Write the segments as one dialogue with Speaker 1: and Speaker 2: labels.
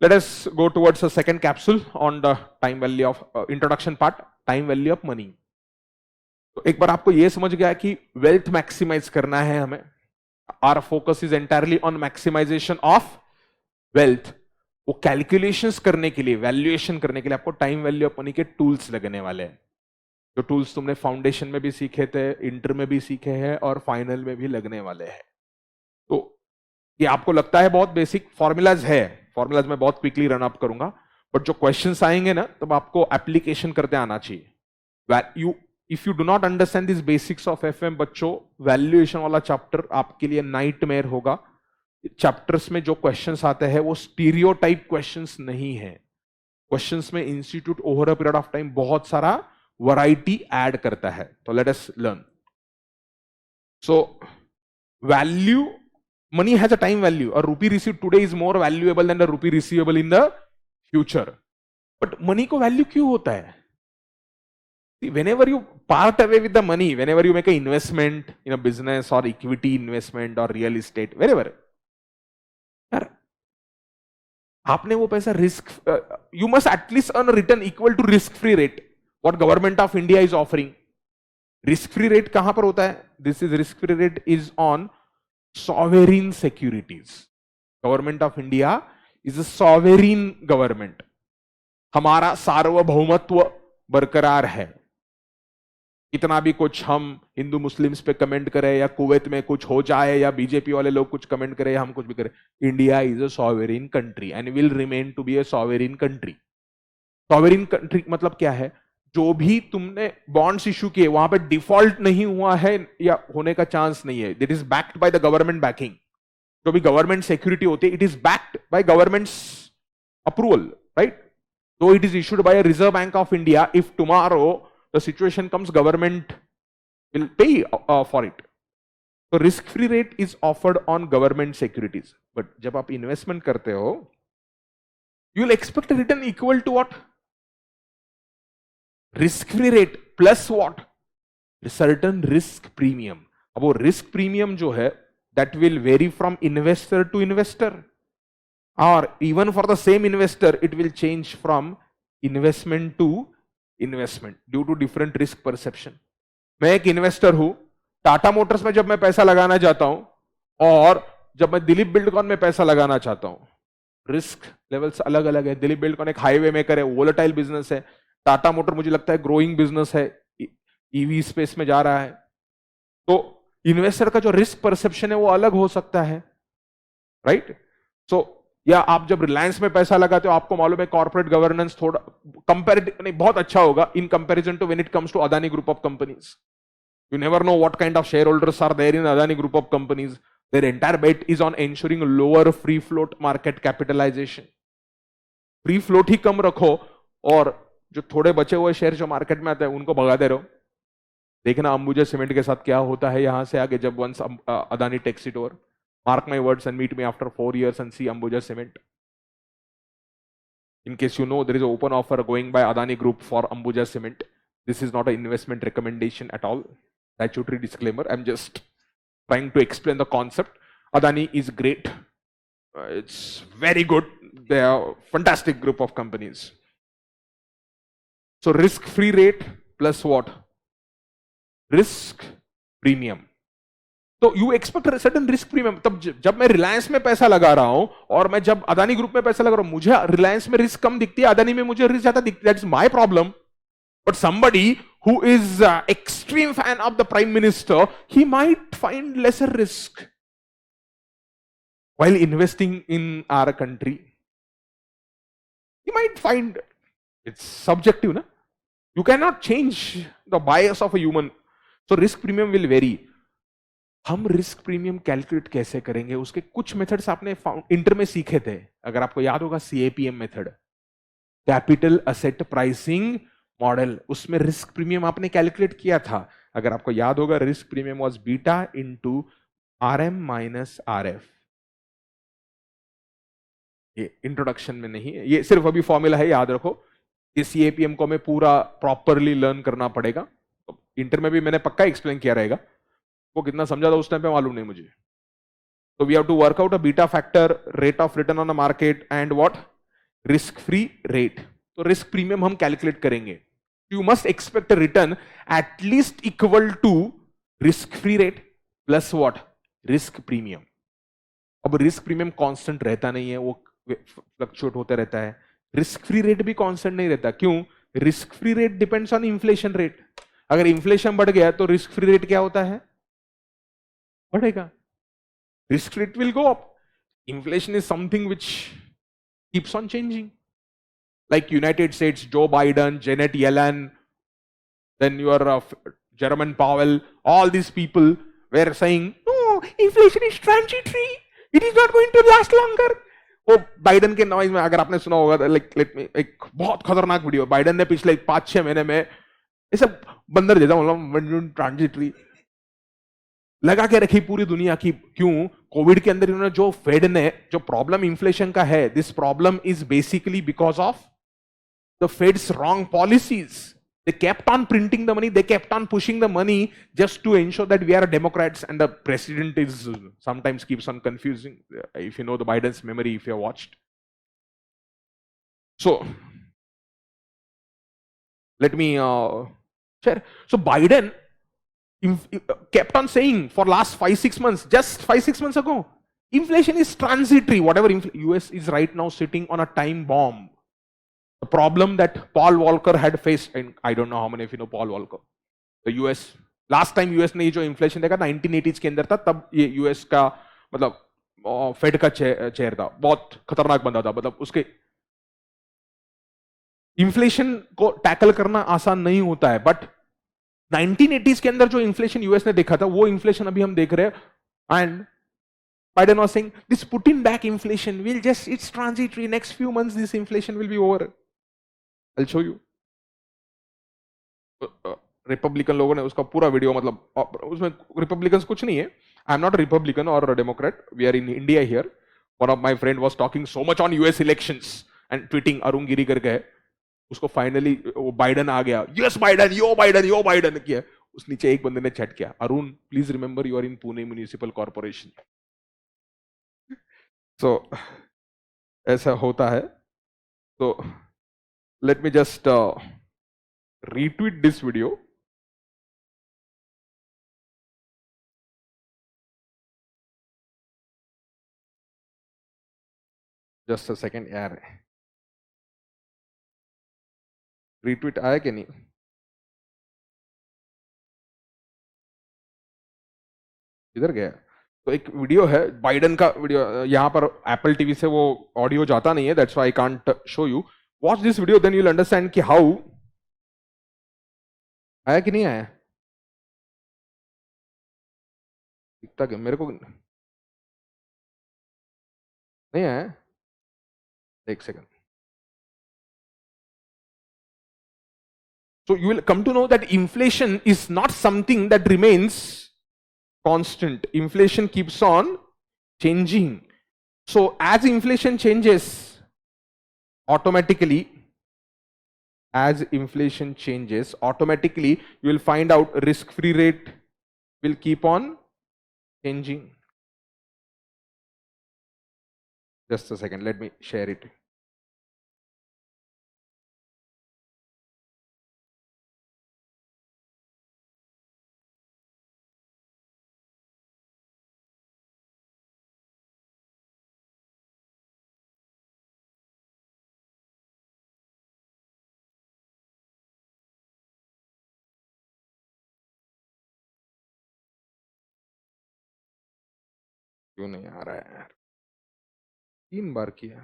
Speaker 1: Let us go towards the second capsule on the time value of introduction part, time value of money. तो एक बार आपको ये समझ गया कि वेल्थ मैक्सिमाइज करना है हमें, our focus is entirely on maximisation of wealth. वो कैलकुलेशंस करने के लिए, वैल्यूएशन करने के लिए आपको टाइम वैल्यू ऑफ मनी के टूल्स लगने वाले हैं। जो टूल्स तुमने फाउंडेशन में भी सीखे थे, इंटर में भी सीखे हैं और फाइनल में भी लगने वाले हैं। तो ये आपको लगता है बहुत बेसिक फॉर्मूलाज है, फॉर्मूलाज में बहुत क्विकली रन अप करूंगा, बट जो क्वेश्चंस आएंगे ना तब आपको एप्लीकेशन करते आना चाहिए। If you do not understand this basics of FM, बच्चों वैल्यूएशन वाला चैप्टर आपके लिए नाइटमेयर होगा। चैप्टर्स में जो क्वेश्चंस आते हैं वो स्टीरियोटाइप क्वेश्चंस नहीं है। क्वेश्चंस में institute over a period of time बहुत सारा वैरायटी ऐड करता है। तो let us learn. So value, money has a time value. A rupee received today is more valuable than a rupee receivable in the future. But money को value क्यों होता है? See, whenever you part away with the money, whenever you make an investment in a business or equity investment or real estate, wherever, यार आपने वो पैसा risk, you must at least earn a return equal to risk free rate. What government of India is offering. Risk free rate कहां पर होता है? This is risk free rate is on sovereign securities. Government of India is a sovereign government. हमारा सार्वभौमत्व बरकरार है। इतना भी कुछ हम हिंदू मुस्लिम्स पे कमेंट करें या कुवैत में कुछ हो जाए या बीजेपी वाले लोग कुछ कमेंट करें या हम कुछ भी करें, India is a sovereign country and will remain to be a sovereign country. Sovereign country मतलब क्या है? जो भी तुमने बॉन्ड्स इशू किए वहां पे डिफॉल्ट नहीं हुआ है या होने का चांस नहीं है। It is backed by the government backing. जो भी गवर्नमेंट सिक्योरिटी होती है, it is backed by governments approval, right? तो it is issued by Reserve Bank of India. If tomorrow the situation comes, government will pay for it. तो risk free rate is offered on government securities. But जब आप investment करते हो, you will expect return equal to what? Risk free rate plus what? Certain risk premium. अब वो risk premium जो है that will vary from investor to investor, और even for the same investor it will change from investment to investment due to different risk perception. मैं एक investor हूं, Tata Motors में जब मैं पैसा लगाना चाहता हूं और जब मैं दिलीप बिल्डकॉन में पैसा लगाना चाहता हूं, रिस्क लेवल्स अलग अलग है। दिलीप बिल्डकॉन एक हाईवे मेकर है, वोलेटाइल बिजनेस है। टाटा मोटर मुझे लगता है ग्रोइंग बिजनेस है, ईवी स्पेस में जा रहा है। तो इन्वेस्टर का जो रिस्क परसेप्शन है वो अलग हो सकता है, राइट? सो या आप जब रिलायंस में पैसा लगाते हो, आपको मालूम है कॉर्पोरेट गवर्नेंस थोड़ा कंपैरेटिव नहीं बहुत अच्छा होगा in comparison to when it comes to Adani group of companies. You never know what kind of share holders are there in Adani group of companies. Their entire bet is on ensuring lower free float market capitalisation. Free float ही कम रखो और जो थोड़े बचे हुए share जो market में आते हैं उनको भगाते रहो। देखना अंबुजा सीमेंट के साथ क्या होता है यहां से आगे, जब once Adani takes it over. Mark my words and meet me after 4 years and see Ambuja Cement. In case you know, there is an open offer going by Adani Group for Ambuja Cement. This is not an investment recommendation at all. Statutory disclaimer. I'm just trying to explain the concept. Adani is great. It's very good. They are a fantastic group of companies. So risk-free rate plus what? Risk premium. तो you expect certain risk premium. तब जब मैं रिलायंस में पैसा लगा रहा हूं और मैं जब अदानी ग्रुप में पैसा लगा रहा हूं, मुझे रिलायंस में रिस्क कम दिखती है, अदानी में मुझे रिस्क ज्यादा दिखती है। That is my problem. But somebody who is extreme fan of the prime minister, he might find lesser risk while investing in our country. He might find, it's subjective ना, you can not change the bias of a human. So risk premium will vary. हम risk premium calculate कैसे करेंगे, उसके कुछ methods आपने inter में सीखे थे। अगर आपको याद होगा CAPM method, capital asset pricing model, उसमें रिस्क प्रीमियम आपने कैलकुलेट किया था। अगर आपको याद होगा, risk premium was beta into RM minus RF। ये इंट्रोडक्शन में नहीं है, ये सिर्फ अभी फॉर्मूला है, याद रखो। इस CAPM को हमें पूरा प्रॉपरली लर्न करना पड़ेगा। इंटर में भी मैंने पक्का एक्सप्लेन किया रहेगा, वो कितना समझा था उस टाइम पे मालूम नहीं मुझे। तो we have to work out a beta factor, rate of return on the market and what, risk free rate, तो रिस्क प्रीमियम हम कैलकुलेट करेंगे. You must expect return at least equal to risk free rate plus what, risk premium. अब risk premium constant रहता नहीं है, वो fluctuate होता रहता है. रिस्क फ्री रेट भी कांस्टेंट नहीं रहता. क्यों? Risk free rate depends on inflation rate. अगर इन्फ्लेशन बढ़ गया तो रिस्क फ्री रेट क्या होता है? बढ़ेगा. Risk rate will go up. Inflation is something which keeps on changing. Like United States, Joe Biden, Janet Yellen, then your Jerome Powell, all these people were saying, no, inflation is transitory. It is not going to last longer. वो Biden के noise में अगर आपने सुना होगा, like let me, एक बहुत खतरनाक वीडियो बाइडन ने पिछले 5-6 महीने में ऐसे बंदर जैसा मतलब ट्रांजिटरी लगा के रखी पूरी दुनिया की. क्यों? कोविड के अंदर इन्होंने जो फेड ने जो प्रॉब्लम इन्फ्लेशन का है, this problem is basically because of the Fed's wrong policies. They kept on printing the money, they kept on pushing the money just to ensure that we are Democrats, and the president is sometimes keeps on confusing. If you know the Biden's memory, if you have watched. So, let me share. So Biden kept on saying for last 5-6 months, just 5-6 months ago, inflation is transitory. Whatever US is right now sitting on a time bomb. The problem that Paul Volcker had faced, and I don't know how many of you know Paul Volcker. The US, last time US ने जो inflation देखा 1980s के अंदर था, तब ये US का मतलब फेड का चेयर था, बहुत खतरनाक बंदा था. मतलब उसके इन्फ्लेशन को टैकल करना आसान नहीं होता है, बट 1980s के अंदर जो इन्फ्लेशन यूएस ने देखा था, वो इन्फ्लेशन अभी हम देख रहे हैं. And Biden was saying, this putting back inflation will just, it's transitory. Next few months, this inflation will be over. I'll show you. Republican लोगों ने उसका पूरा वीडियो, मतलब उसमें रिपब्लिकन कुछ नहीं है. आई एम नॉट रिपब्लिकन और Democrat, we are in India here. One of my friend was talking so much on US elections and tweeting Arun Giri करके है. उसको फाइनली वो बाइडन आ गया, यस बाइडन, यो बाइडन किया. उस नीचे एक बंदे ने चैट किया, Arun please remember you are in Pune municipal corporation. So ऐसा होता है. तो let me just retweet this video. Just a second यार, retweet आया कि नहीं? इधर गया. तो एक वीडियो है बाइडन का वीडियो, यहाँ पर एप्पल टीवी से वो ऑडियो जाता नहीं है, that's why I can't show you. Watch this video, then you'll understand कि how आया कि नहीं आया. दिखता क्या मेरे को? नहीं आया. एक second. So you will come to know that inflation is not something that remains constant. Inflation keeps on changing. So as inflation changes, automatically you will find out risk-free rate will keep on changing. Just a second, let me share it. क्यों नहीं आ रहा है यार? 3 बार किया.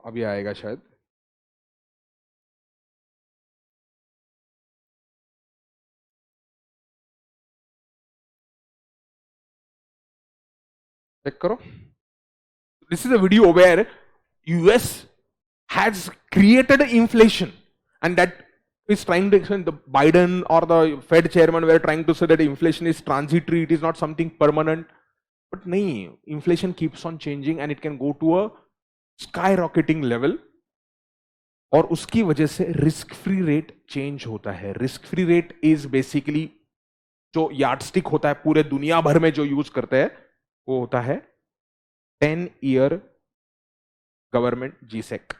Speaker 1: अभी आएगा शायद. Check करो. This is a video where US has created inflation, and that is trying to explain. The Biden or the Fed chairman were trying to say that inflation is transitory, it is not something permanent. But nahi, inflation keeps on changing and it can go to a skyrocketing level. और उसकी वजह से risk free rate change होता है. Risk free rate is basically जो yardstick होता है पूरे दुनिया भर में जो यूज करते हैं वो होता है 10 year government G-sec.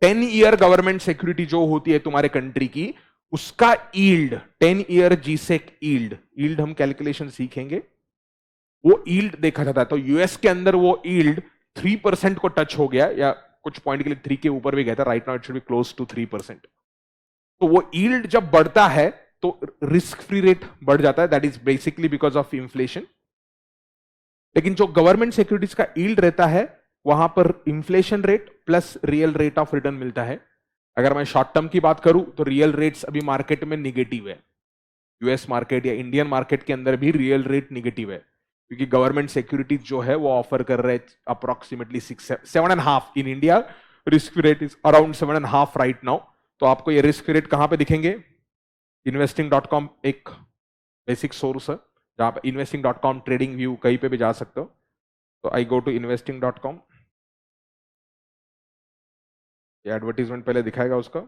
Speaker 1: 10 year government security जो होती है तुम्हारे कंट्री की, उसका ईल्ड 10 ईयर जीसेक ईल्ड हम कैलकुलेशन सीखेंगे, वो ईल्ड देखा जाता है। तो यूएस के अंदर वो ईल्ड 3% को टच हो गया या कुछ पॉइंट के लिए 3 के ऊपर भी गया था। Right now it should be close to 3%। तो वो ईल्ड जब बढ़ता है तो रिस्क फ्री रेट बढ़ जाता है, that is basically because of inflation. लेकिन जो गवर्नमेंट सिक्योरिटीज का ईल्ड रहता है वहां पर inflation rate plus real rate of return मिलता है। अगर मैं शॉर्ट टर्म की बात करूं तो रियल रेट्स अभी मार्केट में निगेटिव है। यूएस मार्केट या इंडियन मार्केट के अंदर भी रियल रेट निगेटिव है, क्योंकि गवर्नमेंट सिक्योरिटीज जो है वो ऑफर कर रहे हैं approximately 7.5। In India risk rate is around 7.5 right now. तो आपको ये रिस्क रेट कहां पे दिखेंगे? investing.com एक बेसिक सोर्स है जहां पे investing.com ट्रेडिंग व्यू कहीं पे भी जा सकते हो। तो आई गो टू investing.com। ये एडवर्टीजमेंट पहले दिखाएगा उसका।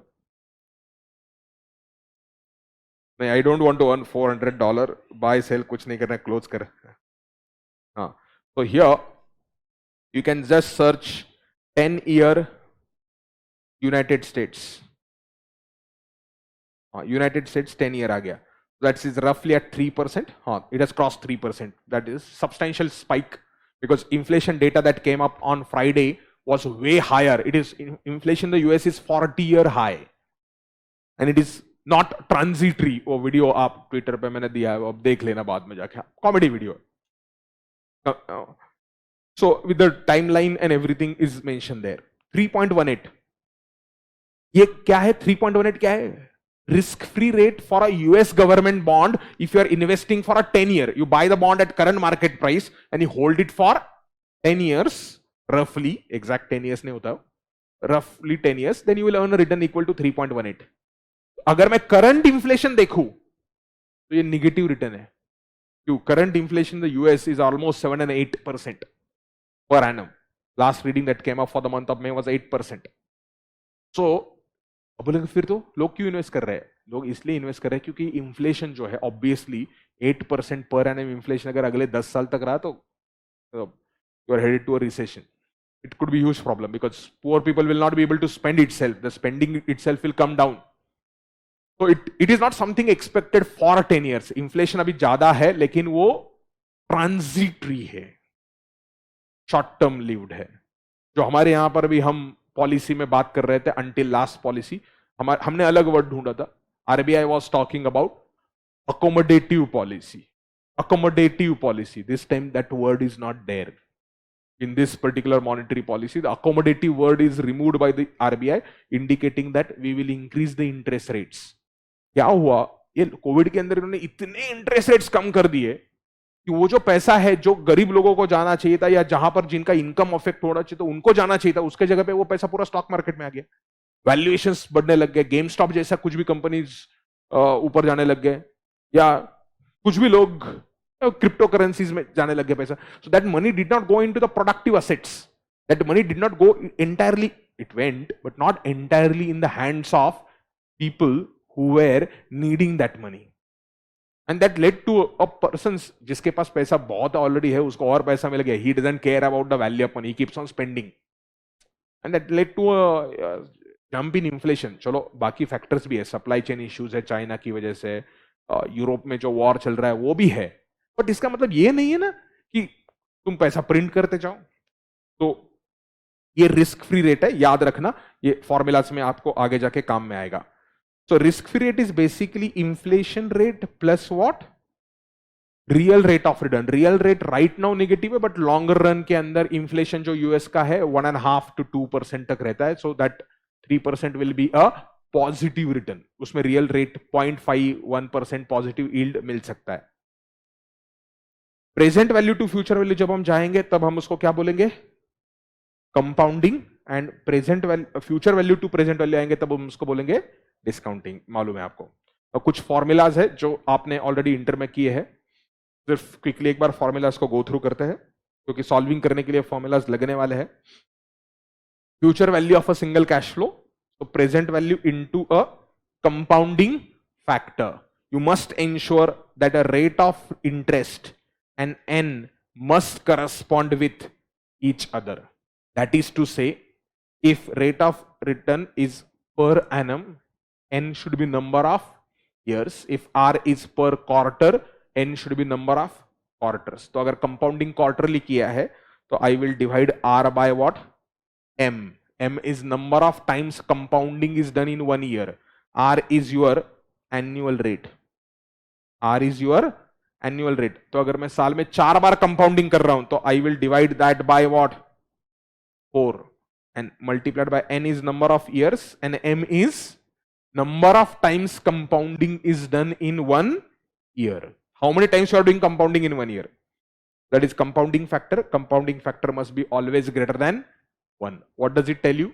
Speaker 1: नहीं, I don't want to earn $400। Buy sell कुछ नहीं करना, क्लोज कर। हाँ, तो here you can just search 10 year United States. United States 10 year आ गया, that is roughly at 3%. It has crossed 3%. That is substantial spike because inflation data that came up on Friday was way higher. It is inflation in the US is 40-year high and it is not transitory. वो video आप Twitter पे मैंने दिया है, अब देख लेना बाद में जाके, comedy video. So with the timeline and everything is mentioned there. 3.18 ये क्या है? 3.18 क्या है? Risk free rate for a US government bond if you are investing for a 10 year. You buy the bond at current market price and you hold it for 10 years, roughly, exact 10 years नहीं होता, roughly 10 years, then you will earn a return equal to 3.18. अगर मैं current inflation देखूं तो ये negative return है, क्यों? Current inflation in the US is almost 7 and 8% per annum. Last reading that came up for the month of May was 8%. So अब बोलेंगे फिर तो लोग क्यों इन्वेस्ट कर रहे हैं? लोग इसलिए इन्वेस्ट कर रहे हैं क्योंकि इन्फ्लेशन जो है ऑब्वियसली 8% पर एनम इन्फ्लेशन अगर अगले 10 साल तक रहा तो you are headed to a recession. It could be huge problem because poor people will not be able to spend itself, the spending itself will come down. तो it is not something expected for 10 years. Inflation अभी ज्यादा है लेकिन वो transitory है, short term lived है। जो हमारे यहां पर भी हम पॉलिसी में बात कर रहे थे अंटिल लास्ट पॉलिसी, हमने अलग वर्ड ढूंढा था। RBI was talking about accommodative policy. Accommodative policy, this time that word is not there in this particular monetary policy. The accommodative word is removed by the RBI, indicating that we will increase the interest rates. क्या हुआ? ये Covid के अंदर इन्होंने इतने interest rates कम कर दिए कि वो जो पैसा है जो गरीब लोगों को जाना चाहिए था या जहां पर जिनका इनकम अफेक्ट होना चाहिए तो उनको जाना चाहिए था, उसके जगह पे वो पैसा पूरा स्टॉक मार्केट में आ गया। वैल्यूएशंस बढ़ने लग गए, गेम स्टॉप जैसा कुछ भी कंपनीज ऊपर जाने लग गए, या कुछ भी लोग क्रिप्टो करेंसीज में जाने लग गए पैसा। So that money did not go into the productive assets, that money did not go entirely, it went but not entirely in the hands of people who were needing that money. And that led to a person जिसके पास पैसा बहुत already है, उसको और पैसा मिल गया, he doesn't care about the value of money, he keeps on spending, and that led to a jump in inflation. चलो बाकी फैक्टर्स भी है, सप्लाई चेन इश्यूज है चाइना की वजह से, यूरोप में जो वॉर चल रहा है वो भी है, बट इसका मतलब ये नहीं है ना कि तुम पैसा प्रिंट करते जाओ। तो ये रिस्क फ्री रेट है, याद रखना, ये फॉर्मूलाज में आपको आगे जाके काम में आएगा। So risk free rate is basically inflation rate plus what? Real rate of return. Real rate right now negative है, but longer run के अंदर inflation जो US का है 1.5 to 2% तक रहता है, so that 3% will be a positive return. उसमें real rate 0.51% positive yield मिल सकता है। Present value to future value जब हम जाएंगे तब हम उसको क्या बोलेंगे? Compounding, and present value, future value to present value आएंगे तब हम उसको बोलेंगे डिस्काउंटिंग। मालूम है आपको। और कुछ फॉर्मूलाज है जो आपने ऑलरेडी इंटर में किए हैं, सिर्फ क्विकली एक बार फॉर्मूलाज को गो थ्रू करते हैं क्योंकि सॉल्विंग करने के लिए फॉर्मूलाज लगने वाले हैं। Future value of a single cash flow, तो present value into a compounding factor. you must ensure that a rate of interest and n must correspond with each other. That is to say, if rate of return is per annum, n should be number of years. If r is per quarter, n should be number of quarters. तो अगर compounding quarterly किया है तो I will divide r by what? m. m is number of times compounding is done in 1 year. r is your annual rate. r is your annual rate. तो अगर मैं साल में 4 बार कंपाउंडिंग कर रहा हूं तो I will divide that by what? 4 and multiplied by n is number of years and m is number of times compounding is done in 1 year. How many times you are doing compounding in 1 year? That is compounding factor. Compounding factor must be always greater than 1. What does it tell you?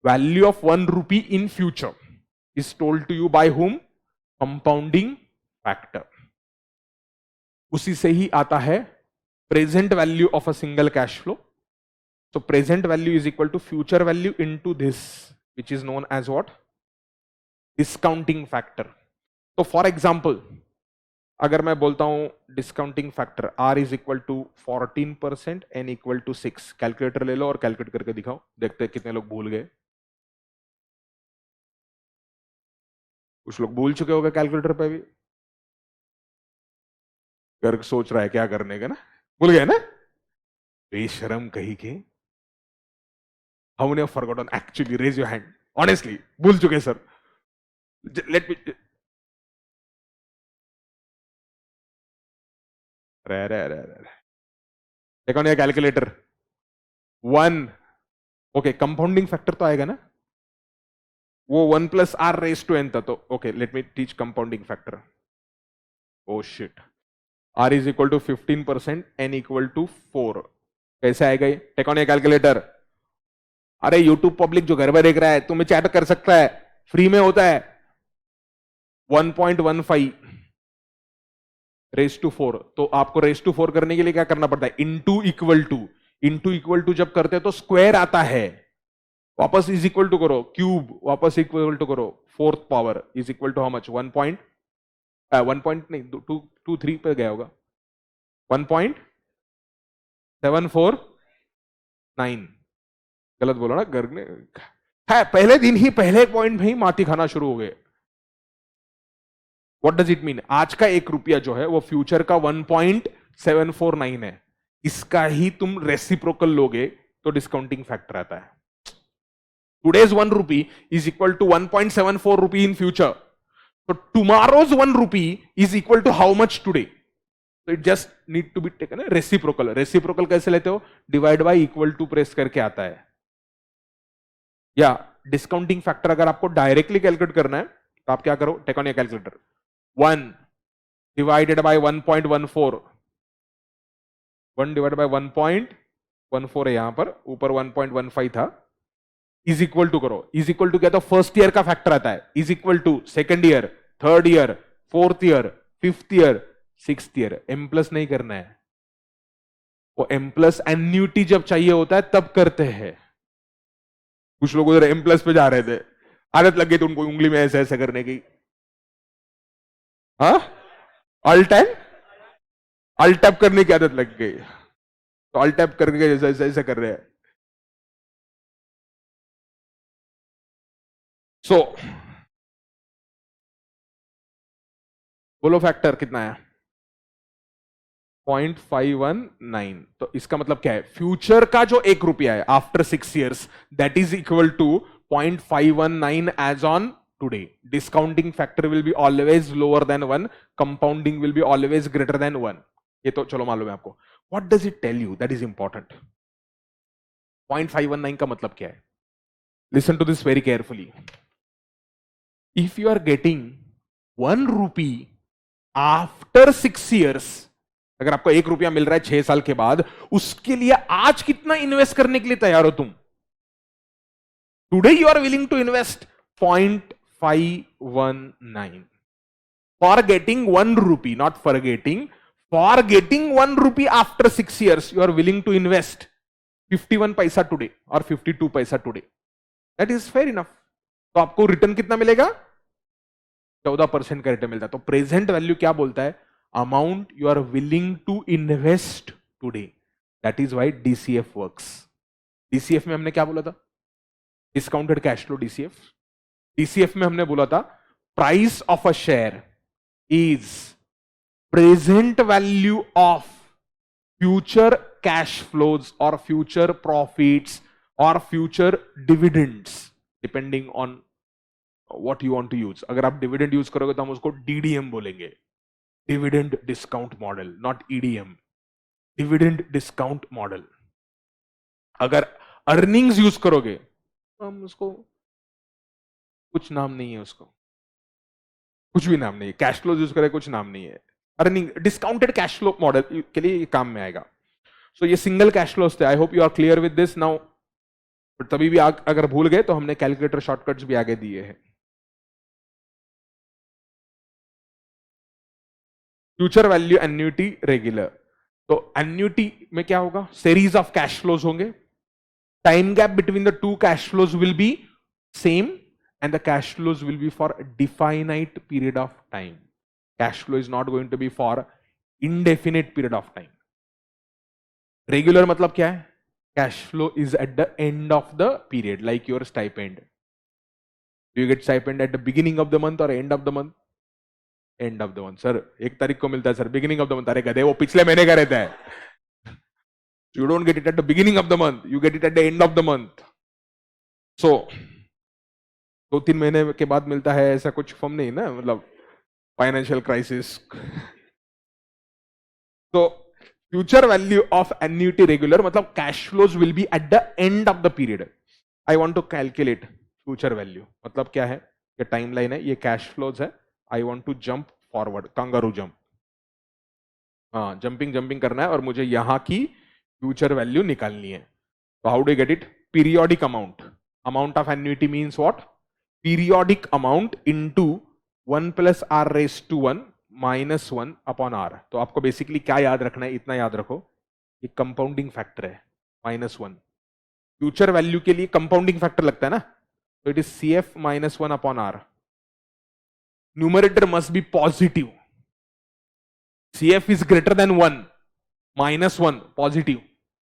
Speaker 1: Value of 1 rupee in future is told to you by whom? Compounding factor. उसी से ही आता है present value of a single cash flow. So present value is equal to future value into this, which is known as what? Discounting factor. So for example, अगर मैं बोलता हूं discounting factor R is equal to 14%, N equal to 6, calculator ले लो और calculate करके दिखाओ, देखते हैं कितने लोग भूल गए। कुछ लोग भूल चुके होंगे कैलकुलेटर पे भी, घर सोच रहा है क्या करने का ना, भूल गए ना, बेशरम कहीं के। How many have forgotten? Actually, raise your hand. Honestly, भूल चुके सर। Let me. देखो ना कैलकुलेटर 1, ओके कंपाउंडिंग फैक्टर तो आएगा ना, वो 1 plus R raise to N था, तो okay let me teach compounding factor. Oh shit, R is equal to 15%, N equal to 4, कैसे आएगा ये? Take on a calculator. अरे यूट्यूब पब्लिक जो घर में देख रहा है, तुम्हें चैट कर सकता है, फ्री में होता है। 1.15 रेस टू 4, तो आपको रेस टू 4 करने के लिए क्या करना पड़ता है? Into equal to, into equal to जब करते हैं तो स्क्वायर आता है, वापस इज इक्वल टू करो, क्यूब वापस इक्वल टू करो, fourth power is equal to how much? 1 point नहीं, 2 3 पे गया होगा, 1.749, गलत बोला ना घर में है, पहले दिन ही पहले पॉइंट में ही माती खाना शुरू हो गए। What does it mean? आज का 1 रुपया जो है वो फ्यूचर का 1.749 है, इसका ही तुम रेसिप्रोकल लोगे तो डिस्काउंटिंग फैक्टर आता है। Today's 1 rupee is equal to 1.74 rupee in future. So tomorrow's 1 rupee is equal to how much today? So it just need to be taken a reciprocal. Reciprocal कैसे लेते हो? Divide by equal to press करके आता है। या discounting factor अगर आपको directly calculate करना है तो आप क्या करो? Take on your calculator, 1 divided by 1.14, 1 divided by 1.14 है, यहां पर ऊपर 1.15 था, इज इक्वल टू करो, इज इक्वल टू क्या? तो फर्स्ट ईयर का फैक्टर आता है, is equal to second year, third year, fourth year, fifth year, sixth year. M plus नहीं करना है, वो एम प्लस एन्यूटी जब चाहिए होता है तब करते हैं। कुछ लोग उधर एम प्लस पे जा रहे थे, आदत लग गई तो उनको उंगली में ऐसे ऐसे करने की, हाँ अल्ट टैप करने की आदत लग गई, तो अल्ट टैप करके ऐसे ऐसे कर रहे हैं। सो बोलो फैक्टर कितना है? 0.519। तो इसका मतलब क्या है? फ्यूचर का जो 1 रुपया है after 6 years, that is equal to 0.519 as on today. Discounting factor will be always lower than 1, compounding will be always greater than 1। ये तो चलो मालूम है आपको। What does it tell you? That is important. 0.519 का मतलब क्या है? Listen to this very carefully. If you are getting 1 rupee after 6 years, अगर आपको 1 रुपया मिल रहा है 6 साल के बाद, उसके लिए आज कितना इन्वेस्ट करने के लिए तैयार हो तुम? Today you are willing to invest 0.519 for getting 1 rupee, not for getting, for getting 1 rupee after 6 years, you are willing to invest 51 पैसा टुडे और 52 पैसा today. That is fair enough. तो आपको रिटर्न कितना मिलेगा? 14% का रिटर्न मिलता है। तो प्रेजेंट वैल्यू क्या बोलता है? Amount you are willing to invest today, that is why DCF works. DCF में हमने क्या बोला था? Discounted cash flow DCF. DCF में हमने बोला था price of a share is present value of future cash flows और फ्यूचर प्रॉफिट्स और future dividends, depending on what you want to use. अगर आप डिविडेंड यूज करोगे तो हम उसको डीडीएम बोलेंगे, dividend discount model, not EDM, dividend discount model. अगर अर्निंग्स यूज करोगे तो हम उसको, कुछ नाम नहीं है उसको, कुछ भी नाम नहीं है। कैश फ्लो यूज करें, कुछ नाम नहीं है। Earning discounted cash flow model के लिए ये काम में आएगा। सो ये सिंगल कैश फ्लो होते हैं। I hope you are clear with this now. तभी भी अगर भूल गए तो हमने कैलकुलेटर शॉर्टकट्स भी आगे दिए हैं। फ्यूचर वैल्यू एन्युटी रेगुलर, तो एन्युटी में क्या होगा? सीरीज ऑफ कैश फ्लोज होंगे, time gap between the two cash flows will B same and the cash flows will be for a definite period of time. Cash flow is not going to be for indefinite period of time. Regular मतलब क्या है? Cash flow is at the end of the period, like your stipend. Do you get stipend at the beginning of the month or end of the month? End of the month. Sir, 1 तारीख को मिलता है sir, beginning of the month. अरे गधे, वो पिछले महीने का रहता है. You don't get it at the beginning of the month. You get it at the end of the month. So 2-3 महीने के बाद मिलता है ऐसा कुछ फॉर्म नहीं ना, मतलब फाइनेंशियल क्राइसिस। तो future value of annuity regular मतलब cash flows will be at the end of the period. I want to calculate future value, मतलब क्या है? ये टाइमलाइन है, ये कैश फ्लोज है। I want to jump forward, kangaroo jump. हाँ, jumping करना है और मुझे यहां की फ्यूचर वैल्यू निकालनी है। तो how do get it? Periodic amount, amount of annuity means what? Periodic amount into 1 plus r raised to 1 minus 1 upon r। तो आपको बेसिकली क्या याद रखना है? इतना याद रखो, ये कंपाउंडिंग फैक्टर है, -1। फ्यूचर वैल्यू के लिए कंपाउंडिंग फैक्टर लगता है ना, तो it is CF -1 upon r। Numerator must B positive. CF is greater than 1, -1 positive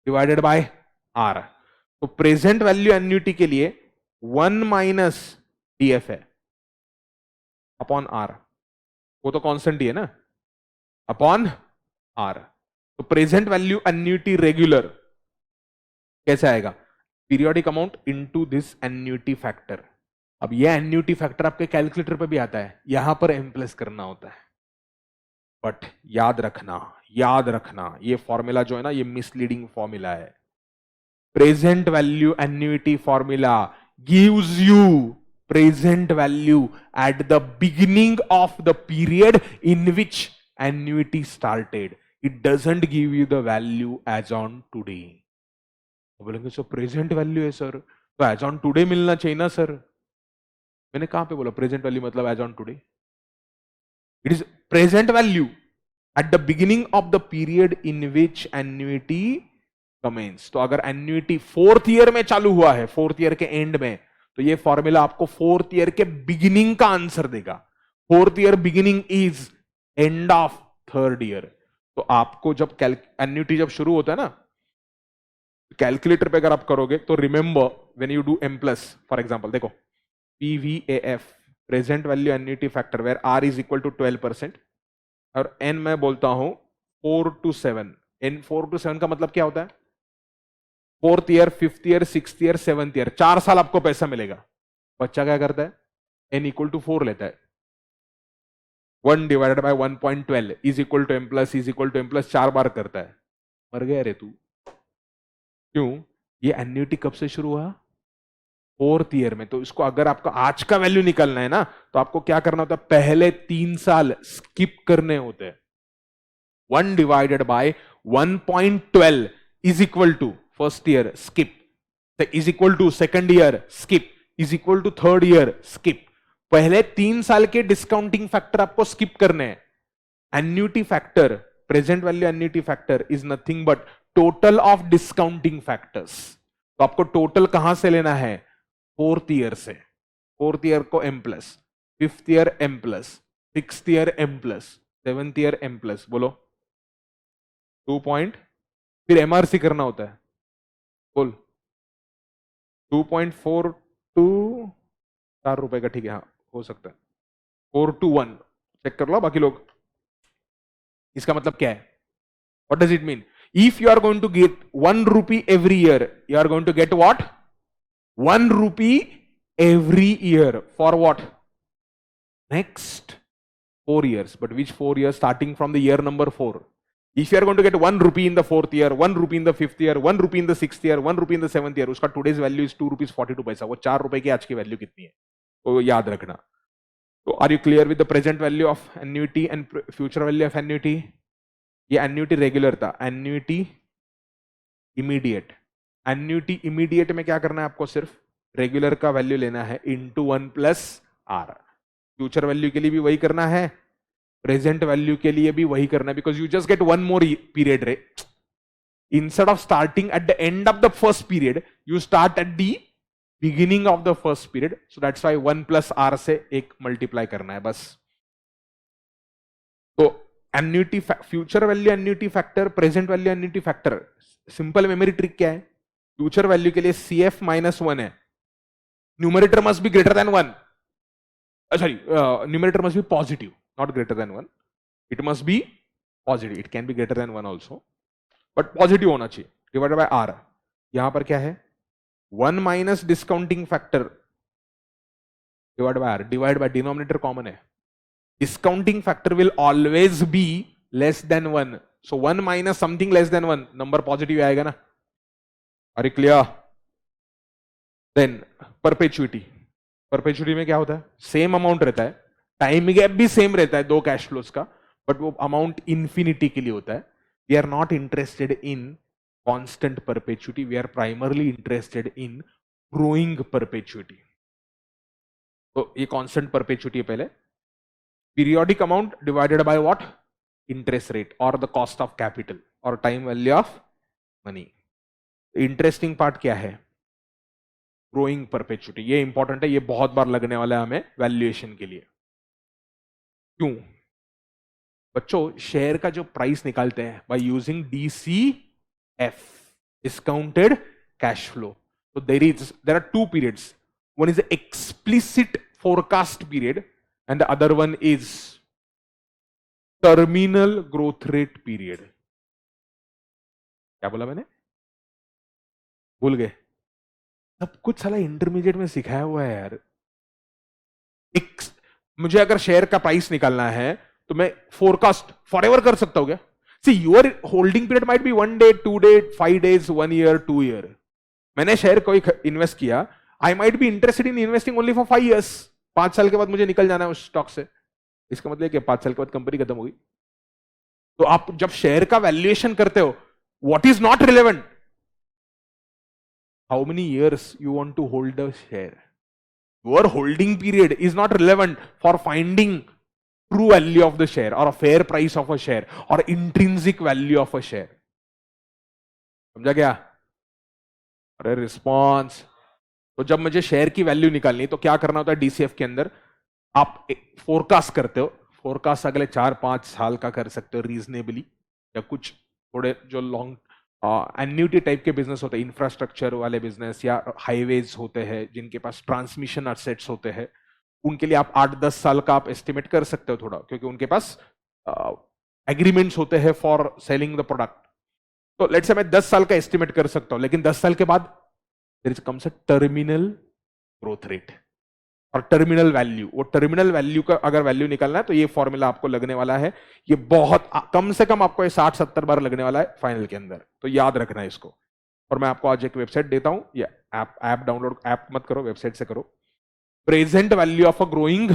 Speaker 1: divided by r। तो प्रेजेंट वैल्यू एन्युटी के लिए 1 माइनस DF है अपॉन R, वो तो कांस्टेंट ही है ना, अपॉन R। तो प्रेजेंट वैल्यू एन्युटी रेगुलर कैसे आएगा? Periodic amount into this annuity factor. अब ये एन्युटी फैक्टर आपके कैलकुलेटर पे भी आता है, यहां पर M प्लस करना होता है। बट याद रखना ये फॉर्मूला जो है ना, ये मिसलीडिंग फॉर्मूला है। Present value annuity formula gives you present value at the beginning of the period in which annuity started. It doesn't give you the value as on today। तो बोलेंगे सर प्रेजेंट वैल्यू है sir, तो as on today मिलना चाहिए ना sir. मैंने कहां पे बोला प्रेजेंट वैल्यू मतलब as on today? It is present value at the beginning of the period in which annuity commences. तो अगर एन्युटी 4th ईयर में चालू हुआ है, 4th ईयर के एंड में, तो ये फॉर्मूला आपको 4th ईयर के बिगिनिंग का आंसर देगा। 4th year beginning is end of 3rd year. तो आपको जब एन्युटी जब शुरू होता है ना, कैलकुलेटर पे अगर आप करोगे तो remember when you do M plus, for example देखो PVAF present value annuity factor where R is equal to 12% और N मैं बोलता हूं 4 to 7। N 4 to 7 का मतलब क्या होता है? 4th year, 5th year, 6th year, 7th year, 4 साल आपको पैसा मिलेगा। बच्चा क्या करता है? N इक्वल टू 4 लेता है। 1 divided by 1.12 is equal to M plus is equal to M plus 4 बार करता है। मर गया रे तू। क्यों? ये एन्युटी कब से शुरू हुआ? 4th ईयर में। तो इसको अगर आपको आज का वैल्यू निकालना है ना, तो आपको क्या करना होता है? पहले 3 साल स्किप करने होते हैं। 1 divided by 1.12 is equal to first year skip, is equal to second year skip, is equal to 3rd year skip. पहले 3 साल के डिस्काउंटिंग फैक्टर आपको स्किप करने हैं। Annuity factor, present value annuity factor is nothing but total of discounting factors. तो आपको total कहां से लेना है? 4th ईयर से। 4th ईयर को M plus, 5th year M plus, 6th year M plus, 7th year M plus, बोलो 2 point, फिर MRC करना होता है, बोल 2.42, 4 रुपए का, ठीक है, हाँ हो सकता है 4 to 1, चेक कर लो बाकी लोग। इसका मतलब क्या है? What does it mean? If you are going to get 1 rupee every year, you are going to get what? 1 rupee every year. For what? Next 4 years. But which 4 years? Starting from the year number 4. If you are going to get 1 rupee in the 4th year, 1 rupee in the 5th year, 1 rupee in the 6th year, 1 rupee in the 7th year, उसका today's value is 2 rupees 42 पैसा। वो 4 रुपए की आज की value कितनी है, तो याद रखना। तो are you clear with the present value of annuity and future value of annuity? ये एन्युटी रेगुलर था, एन्युटी इमीडिएट। एन्युटी इमीडिएट में क्या करना है आपको? सिर्फ रेगुलर का वैल्यू लेना है into 1 plus R. Future value के लिए भी वही करना है, प्रेजेंट वैल्यू के लिए भी वही करना है, because you just get one more period रे। Instead of starting at the end of the first period, you start at the beginning of the first period, so that's why 1 plus R से एक multiply करना है बस। तो annuity, future value annuity factor, present value annuity factor, simple memory trick क्या है? Future value के लिए CF -1 है, numerator must be greater than 1, sorry numerator must B positive, not greater than 1, it must be positive, it can be greater than 1 also, but positive होना चाहिए, divided by are. यहां पर क्या है? 1 minus discounting factor divide by R, divide by denominator common है, discounting factor will always be less than 1, so 1 minus something less than 1, number positive आएगा ना? Are you clear? Then perpetuity, perpetuity में क्या होता है? सेम अमाउंट रहता है, time gap भी सेम रहता है दो कैश फ्लोज का, बट वो अमाउंट इंफिनिटी के लिए होता है। We are not interested in constant perpetuity, we are primarily interested in growing perpetuity. तो ये कांस्टेंट परपेचुइटी है पहले, periodic amount divided by what? Interest rate or the cost of capital or time value of money. Interesting part क्या है? Growing perpetuity, ये important है, ये बहुत बार लगने वाला है हमें वैल्यूएशन के लिए। क्यों बच्चों? शेयर का जो प्राइस निकालते हैं by using DCF, discounted cash flow, तो there are 2 periods, one is explicit forecast period and the other one is terminal growth rate period. क्या बोला मैंने? भूल गए? सब कुछ साला इंटरमीडिएट में सिखाया हुआ है यार। मुझे अगर शेयर का प्राइस निकालना है तो मैं फोरकास्ट फॉरएवर कर सकता हूं क्या? See your holding period might be 1 day, 2 day, 5 days, 1 year, 2 year. मैंने शेयर कोई इन्वेस्ट किया, I might be interested in investing only for 5 years, 5 साल के बाद मुझे निकल जाना है उस स्टॉक से। इसका मतलब कि 5 साल के बाद कंपनी खत्म होगी। तो आप जब शेयर का वैल्यूएशन करते हो, what is not relevant, how many years you want to hold the share, your holding period is not relevant for finding true value of the share और a fair price of a share और intrinsic value of a share. समझा क्या? अरे response. तो जब मुझे share की value निकालनी तो क्या करना होता है? DCF के अंदर आप फोरकास्ट करते हो, फोरकास्ट अगले 4-5 साल का कर सकते हो रीजनेबली, या कुछ थोड़े जो लॉन्ग एन्युटी टाइप के बिजनेस होते हैं, इंफ्रास्ट्रक्चर वाले बिजनेस या हाईवेज होते हैं जिनके पास ट्रांसमिशन असेट्स होते हैं, उनके लिए आप 8-10 साल का आप एस्टिमेट कर सकते हो थोड़ा, क्योंकि उनके पास एग्रीमेंट्स होते हैं फॉर सेलिंग द प्रोडक्ट। तो लेट्स से मैं 10 साल का एस्टिमेट कर सकता हूं, लेकिन 10 साल के बाद there is comes a terminal growth rate और टर्मिनल वैल्यू। वो टर्मिनल वैल्यू का अगर वैल्यू निकालना है तो ये फॉर्मूला आपको लगने वाला है, ये बहुत कम से कम आपको ये 60-70 बार लगने वाला है फाइनल के अंदर, तो याद रखना है इसको। और मैं आपको आज एक वेबसाइट देता हूं, ये ऐप डाउनलोड, ऐप मत करो, वेबसाइट से करो। Present value of a growing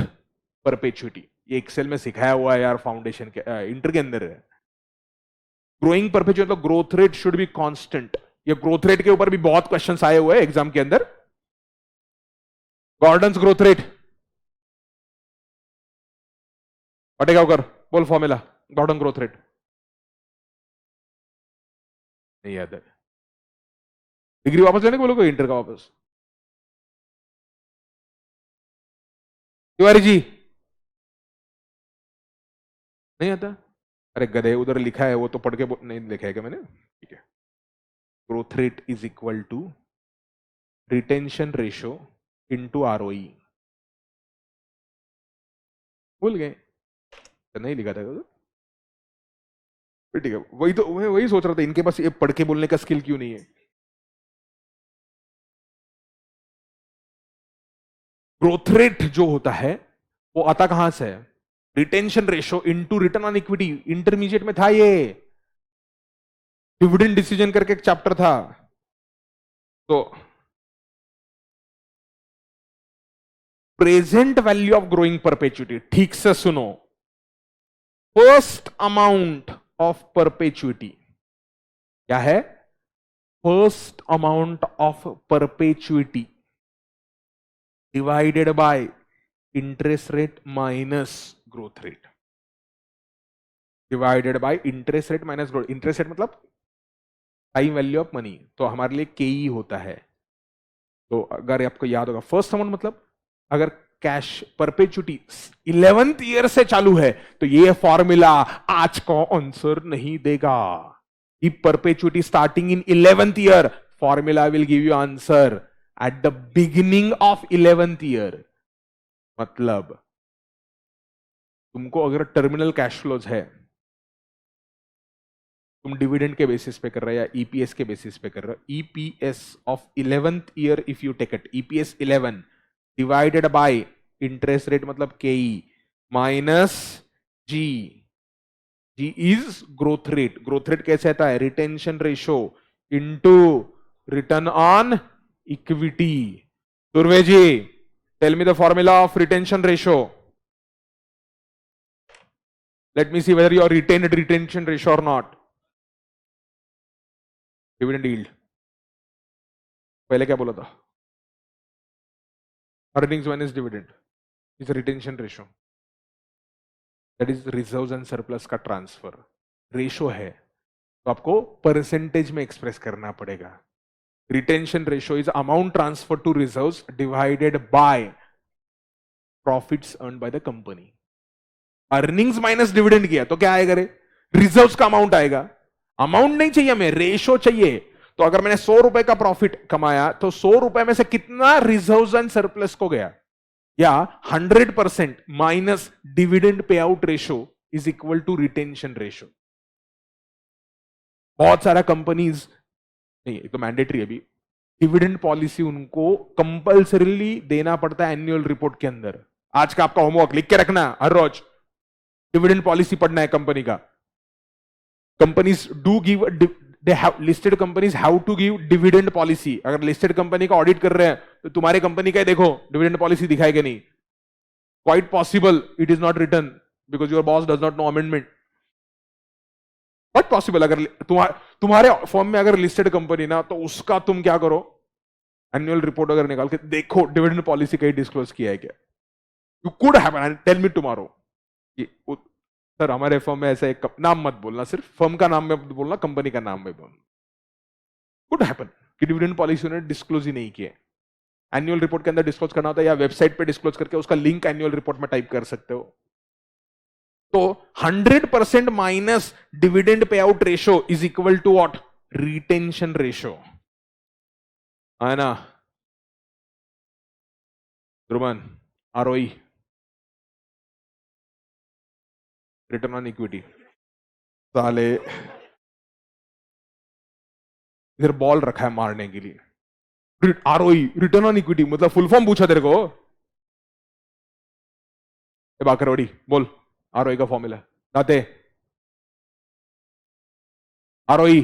Speaker 1: perpetuity, ये एक्सेल में सिखाया हुआ है यार, फाउंडेशन के इंटर के अंदर है। ग्रोइंग परपेचुइटी मतलब growth rate should be constant. ये ग्रोथ रेट के ऊपर भी बहुत क्वेश्चंस आए हुए हैं एग्जाम के अंदर। गॉर्डन्स ग्रोथ रेट पटेगा होकर, बोल फॉर्मूला गॉर्डन ग्रोथ रेट, नहीं याद है? डिग्री वापस लेने को बोलोगे इंटर का वापस? तिवारी जी नहीं आता? अरे गधे, उधर लिखा है वो तो पढ़ के नहीं लिखा है क्या मैंने? ठीक है, growth rate is equal to retention ratio into ROE. भूल गए तो नहीं लिखा था तो? ठीक है, वही तो मैं वही सोच रहा था, इनके पास ये पढ़ के बोलने का स्किल क्यों नहीं है? ग्रोथ रेट जो होता है वो आता कहां से है? Retention ratio into return on equity. Intermediate में था ये, डिविडेंड डिसीजन करके एक चैप्टर था। तो present value of growing perpetuity, ठीक से सुनो, फर्स्ट अमाउंट ऑफ परपेचुइटी क्या है? First amount of perpetuity divided by interest rate minus growth rate, divided by interest rate minus growth. Interest rate मतलब टाइम वैल्यू ऑफ मनी, तो हमारे लिए केई होता है। तो अगर आपको याद होगा, फर्स्ट अमाउंट मतलब अगर कैश परपेचुटी 11th ईयर से चालू है तो ये फॉर्मूला आज का आंसर नहीं देगा। If perpetuity starting in 11th year, formula will give you answer at the beginning of 11th year। मतलब तुमको अगर टर्मिनल कैश फ्लोज है, तुम डिविडेंड के बेसिस पे कर रहे हो या ईपीएस के बेसिस पे कर रहे हो, EPS of 11th year if you take it, EPS 11 divided by interest rate मतलब KE minus G. G is growth rate. Growth rate कैसे आता है? Retention ratio into return on equity. Durve ji, tell me the formula of retention ratio. Let me see whether you are retained retention ratio और not. Dividend yield, पहले क्या बोला था? Earnings minus dividend is retention ratio, that is reserves and surplus का transfer. Ratio है तो आपको percentage में एक्सप्रेस करना पड़ेगा। Retention ratio is amount transfer to reserves divided by profits earn by the company. Earnings minus dividend किया तो क्या आएगा रे? रिजर्व्स का अमाउंट आएगा। अमाउंट नहीं चाहिए हमें, रेशो चाहिए। तो अगर मैंने 100 रुपए का प्रॉफिट कमाया तो 100 रुपए में से कितना रिजर्व्स एंड सरप्लस को गया, या 100% minus dividend pay out ratio is equal to retention ratio. बहुत सारा कंपनीज नहीं, ये तो मैंडेटरी है अभी, डिविडेंड पॉलिसी उनको कंपल्सरीली देना पड़ता है एनुअल रिपोर्ट के अंदर। आज का आपका होमवर्क लिख के रखना, हर रोज डिविडेंड पॉलिसी पढ़ना है कंपनी का। Companies do give, they have, listed companies have to give dividend policy. अगर लिस्टेड कंपनी का ऑडिट कर रहे हैं तो तुम्हारे कंपनी का देखो डिविडेंड पॉलिसी दिखाएगा नहीं। Quite possible it is not written because your boss does not know amendment. What possible, अगर तुम्हारे फॉर्म में अगर लिस्टेड कंपनी ना, तो उसका तुम क्या करो, एनुअल रिपोर्ट अगर निकाल के देखो डिविडेंड पॉलिसी कहीं डिस्क्लोज किया है क्या। You could happen, tell me tomorrow sir हमारे फर्म में ऐसा एक, नाम मत बोलना, सिर्फ फर्म का नाम मत बोलना, कंपनी का नाम मत बोलना। कुड हैपन कि डिविडेंड पॉलिसी उन्होंने डिस्क्लोज ही नहीं किया। एनुअल रिपोर्ट के अंदर डिस्क्लोज करना होता है या वेबसाइट पे डिस्क्लोज करके उसका लिंक एनुअल रिपोर्ट में टाइप कर सकते हो। तो 100% minus dividend pay out ratio is equal to what? Retention ratio, है ना Dhruvan? ROE, return on equity. साले इधर बॉल रखा है मारने के लिए। आरओई रिटर्न ऑन इक्विटी मतलब फुल फॉर्म पूछा तेरे को? बाकरवड़ी बोल आरओई का formula. Date ROE,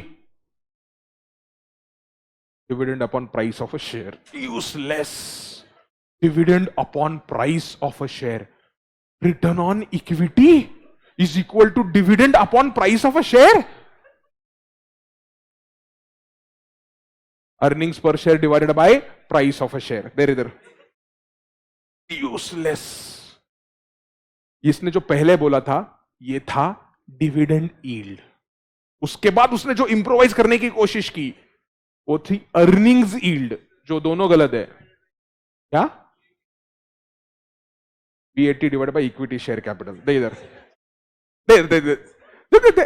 Speaker 1: dividend upon price of a share. Useless, dividend upon price of a share. Return on equity is equal to dividend upon price of a share. Earnings per share divided by price of a share. देर इधर useless. इसने जो पहले बोला था ये था dividend yield, उसके बाद उसने जो इंप्रोवाइज करने की कोशिश की वो थी अर्निंग्स यील्ड, जो दोनों गलत है। क्या? PAT divided by equity share capital. दे इधर, दे दे दे दे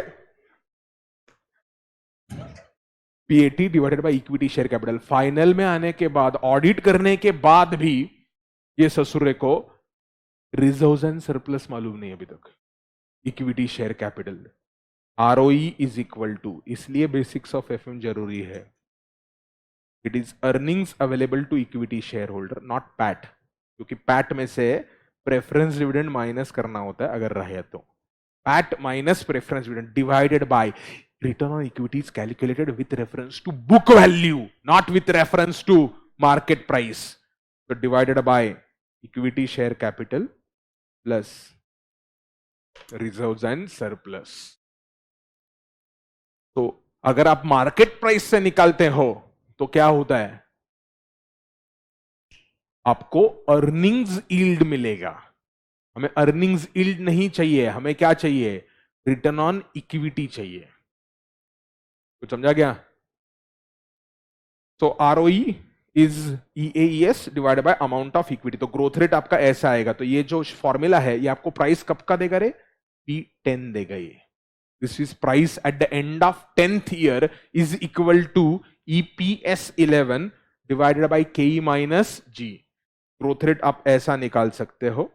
Speaker 1: PAT divided by equity share capital. Final में आने के बाद, ऑडिट करने के बाद भी ये ससुरे को रिजर्व्स एंड सरप्लस मालूम नहीं अभी तक। Equity share capital, ROE is equal to, इसलिए बेसिक्स ऑफ एफएम जरूरी है। It is earnings available to equity share holder, not PAT, क्योंकि पैट में से प्रेफरेंस डिविडेंड माइनस करना होता है अगर रहे तो। PAT minus preference dividend divided by return on equity is calculated with reference to book value, not with reference to market price. So divided by equity share capital plus reserves and surplus. तो अगर आप market price से निकालते हो तो क्या होता है, आपको अर्निंग्स यील्ड मिलेगा। हमें अर्निंग्स यील्ड नहीं चाहिए, हमें क्या चाहिए, रिटर्न ऑन इक्विटी चाहिए। कुछ समझा गया? तो ROE is EAES divided by amount of equity. तो ग्रोथ रेट आपका ऐसा आएगा। तो ये जो फॉर्मूला है ये आपको प्राइस कब का देगा रे, P10 देगा ये। This is price at the end of 10th year is equal to EPS 11 divided by KE minus G। Growth rate आप ऐसा निकाल सकते हो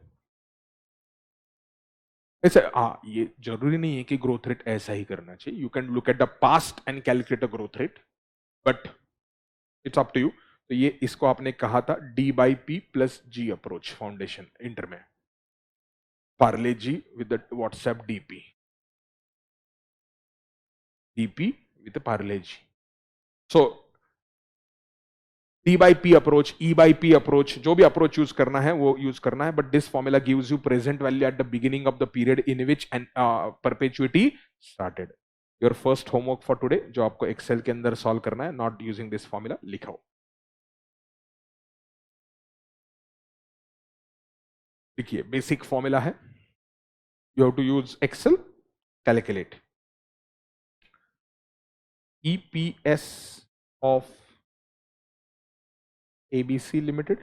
Speaker 1: ऐसे। ये जरूरी नहीं है कि ग्रोथ रेट ऐसा ही करना चाहिए। You can look at the past and calculate the growth rate, but it's up to you. तो ये इसको आपने कहा था D/P plus G approach foundation inter में, Parle G with WhatsApp DP with Parle G. So D/P approach, E/P approach, जो भी approach use करना है वो यूज करना है, but this formula gives you present value at the beginning of the period in which and perpetuity started. Your first homework for today, जो आपको Excel के अंदर सॉल्व करना है, नॉट यूजिंग दिस फॉर्मूला, लिखाओ। देखिए बेसिक फॉर्मूला है, you have to use Excel, calculate EPS of ABC Limited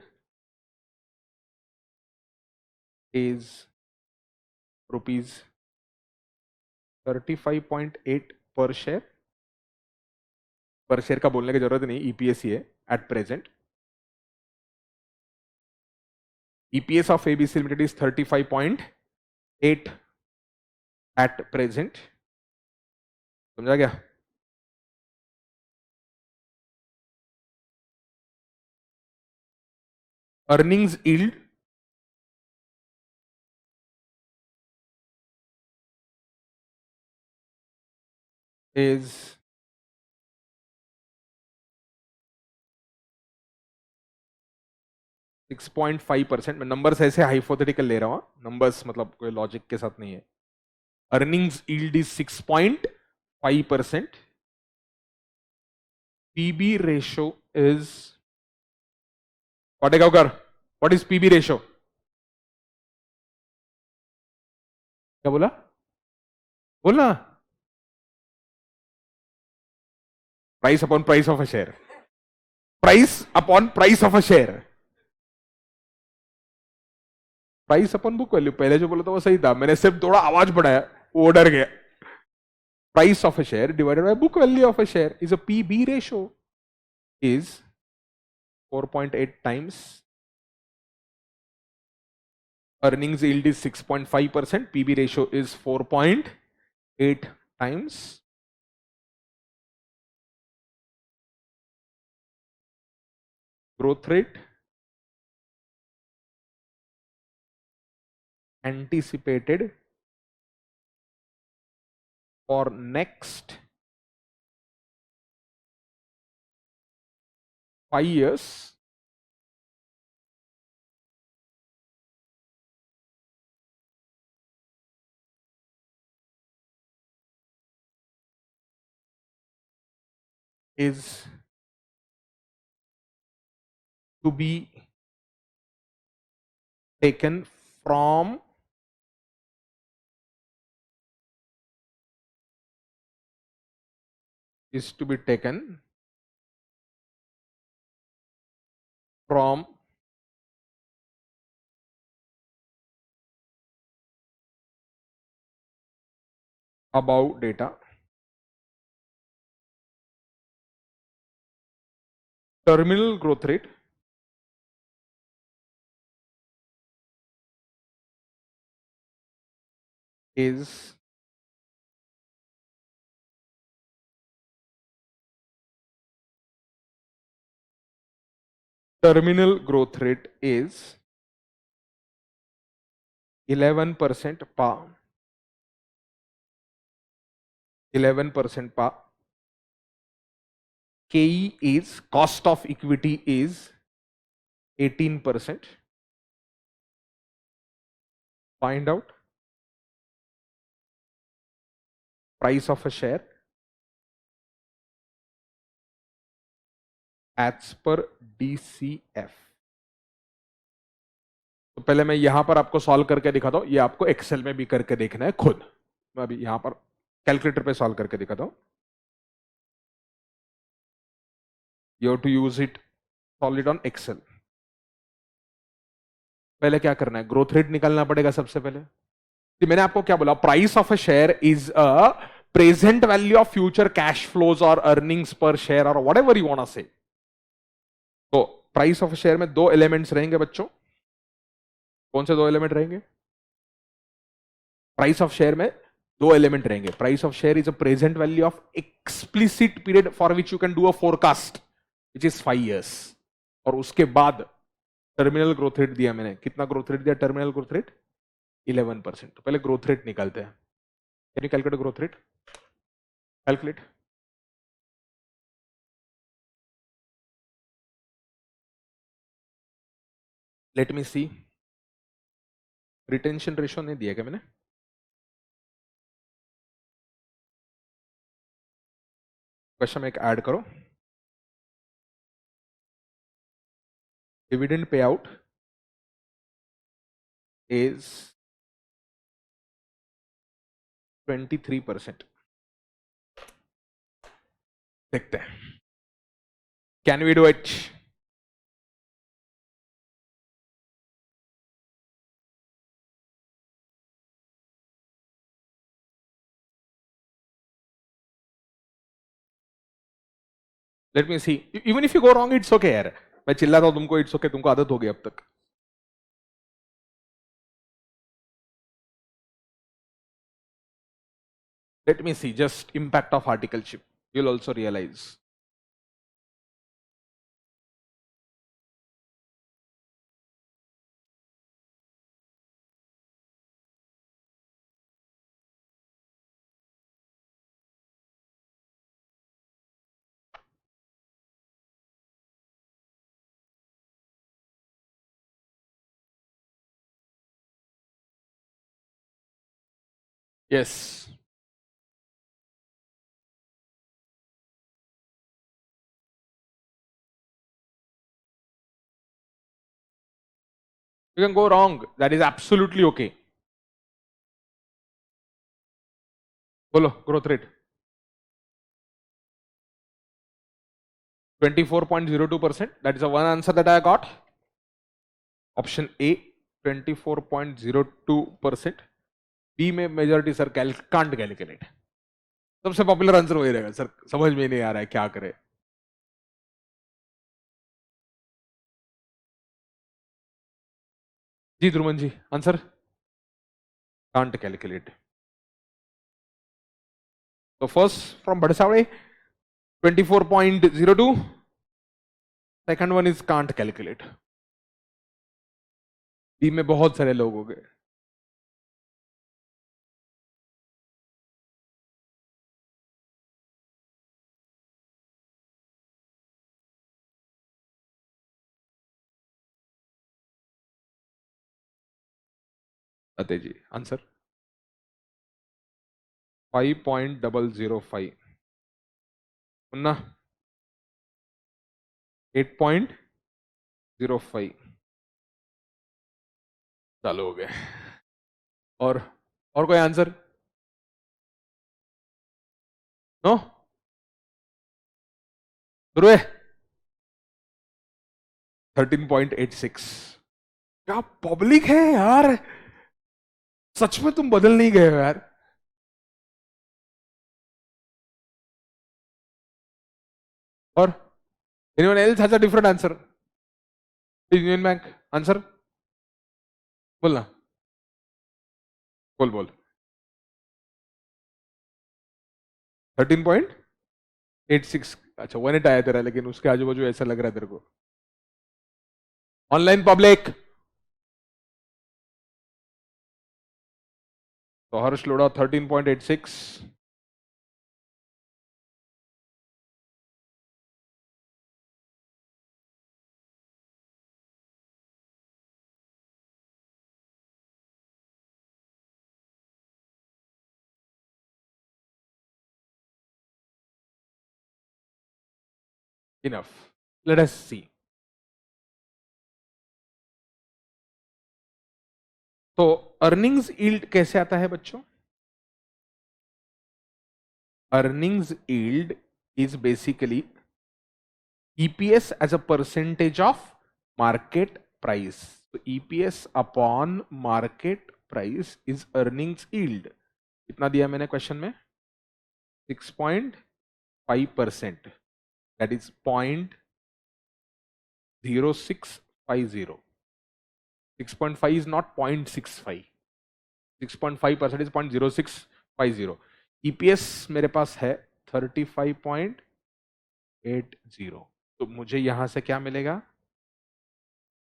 Speaker 1: is rupees 35.8 per share। पर share का बोलने की जरूरत नहीं, EPS ही है at present. EPS of ABC Limited is 35.8 at present. समझा गया? Earnings yield is 6.5%। मैं नंबर्स ऐसे हाइपोथेटिकल ले रहा हूं, नंबर्स मतलब कोई लॉजिक के साथ नहीं है। Earnings yield is 6.5%। PB ratio is what is PB ratio? क्या बोला? बोलना। Price upon price of a share, price upon price of a share, price upon book value. पहले जो बोला था वो सही था, मैंने सिर्फ थोड़ा आवाज बढ़ाया, वो डर गया। Price of a share divided bye book value of a share is a PB ratio is 4.8 times। Earnings yield is 6.5%, PB ratio is 4.8 times। Growth rate anticipated for next 5 years is to be taken from from about data, terminal growth rate is terminal growth rate is 11% per 11% per KE is cost of equity is 18%. Find out price of a share as per DCF. तो पहले मैं यहां पर आपको solve करके दिखाता हूं, ये आपको एक्सेल में भी करके देखना है खुद। मैं अभी यहां पर कैलकुलेटर पे सॉल्व करके दिखाता हूं। You have to use it, solve it on Excel. पहले क्या करना है, ग्रोथ रेट निकालना पड़ेगा सबसे पहले। तो मैंने आपको क्या बोला, price of a share is a present value of future cash flows और अर्निंग्स पर शेयर और whatever you want to say. तो प्राइस ऑफ शेयर में दो एलिमेंट्स रहेंगे बच्चों। कौन से दो एलिमेंट रहेंगे? प्राइस ऑफ शेयर में दो एलिमेंट रहेंगे। Price of share is a present value of explicit period for which you can do a forecast which is 5 years। और उसके बाद टर्मिनल ग्रोथ रेट दिया मैंने, कितना ग्रोथ रेट दिया? Terminal growth rate 11%। तो पहले ग्रोथ रेट निकालते हैं। Can you calculate growth rate? Calculate. Let me see, retention ratio नहीं दिया क्या मैंने? क्वेश्चन में एक ऐड करो, डिविडेंड पे आउट इज 23%। देखते हैं can we do it. Let me see, even if you go wrong it's okay यार। मैं चिल्लाता हूं तुमको, इट्स ओके, तुमको आदत हो गई अब तक। Let me see, just impact of articleship. You'll also realize. Yes. You can go wrong. That is absolutely okay. Bolo, growth rate. 24.02%. That is the one answer that I got. Option A, 24.02%. B में majority sir can't calculate. सबसे popular answer वही रहेगा sir, समझ में नहीं आ रहा है क्या करे। जी Dhruvan ji, answer can't calculate. तो फर्स्ट फ्रॉम बड़सावड़े 24.02, second one is can't calculate. B में बहुत सारे लोग हो गए। अते जी आंसर 5.005 ना 8.05 चालू हो गए। और कोई आंसर? नो शुरू है 13.86। क्या पब्लिक है यार, सच में तुम बदल नहीं गए हो यार। और anyone else has a different answer? Union bank answer बोलना, बोल 13.86। अच्छा 18 आया तेरा, लेकिन उसके आजू बाजू ऐसा लग रहा है तेरे को। ऑनलाइन पब्लिक तो हर्ष लोड़ा 13.86। इनफ, लेट अस सी। तो अर्निंग्स यील्ड कैसे आता है बच्चों? Earnings yield is basically EPS as a percentage of market price. So EPS upon market price is earnings yield. कितना दिया मैंने क्वेश्चन में? 6.5%. That is 0.0650. 6.5 is not 0.65. 6.5% is 0.0650. EPS मेरे पास है 35.80. तो मुझे यहां से क्या मिलेगा?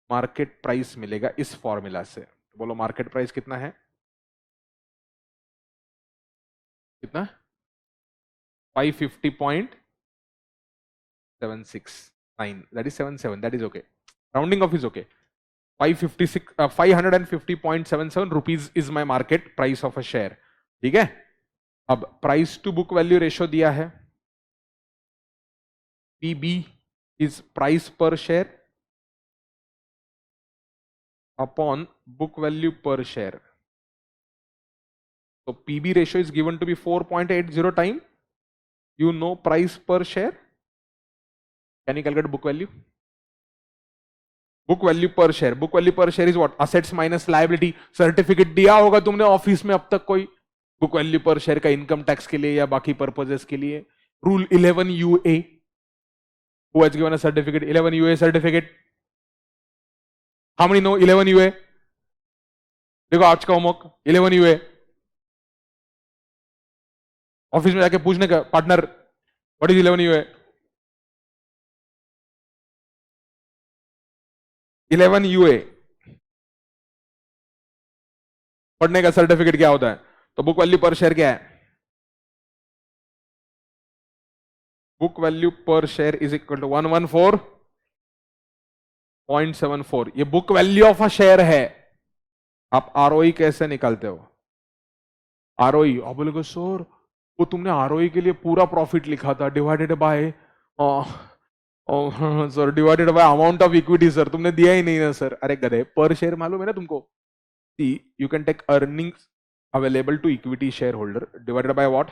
Speaker 1: मार्केट प्राइस मिलेगा इस फॉर्मूला से। तो बोलो मार्केट प्राइस कितना है? कितना? 550.769, that is 77, that is okay, rounding off is okay. 550.77 rupees is my market price of a share। ठीक है, अब price to book value ratio दिया है, PB is price per share upon book value per share. So PB ratio is given to be 4.80 time. You know price per share. Can you calculate book value? Book value per share. Book value per share is what? Assets minus liability. Certificate दिया होगा तुमने office में अब तक कोई book value per share का, income tax के लिए या बाकी पर्पजेस के लिए। Rule 11 UA, who has given a certificate? 11 UA certificate. How many know 11 UA? देखो आज का होमवर्क 11 UA। ऑफिस में जाके पूछने का, partner what is 11 UA? 11 UA पढ़ने का सर्टिफिकेट क्या होता है? तो बुक वैल्यू पर शेयर क्या है? Book value per share is equal to 114.74। ये book value of a share है। आप ROE कैसे निकालते हो? ROE आप बोलोगे सर वो तुमने ROE के लिए पूरा प्रॉफिट लिखा था, divided by sir divided by amount of equity. Sir तुमने दिया ही नहीं ना सर। अरे गधे, पर शेयर मालूम है ना तुमको? See you can take earnings available to equity share holder divided by what?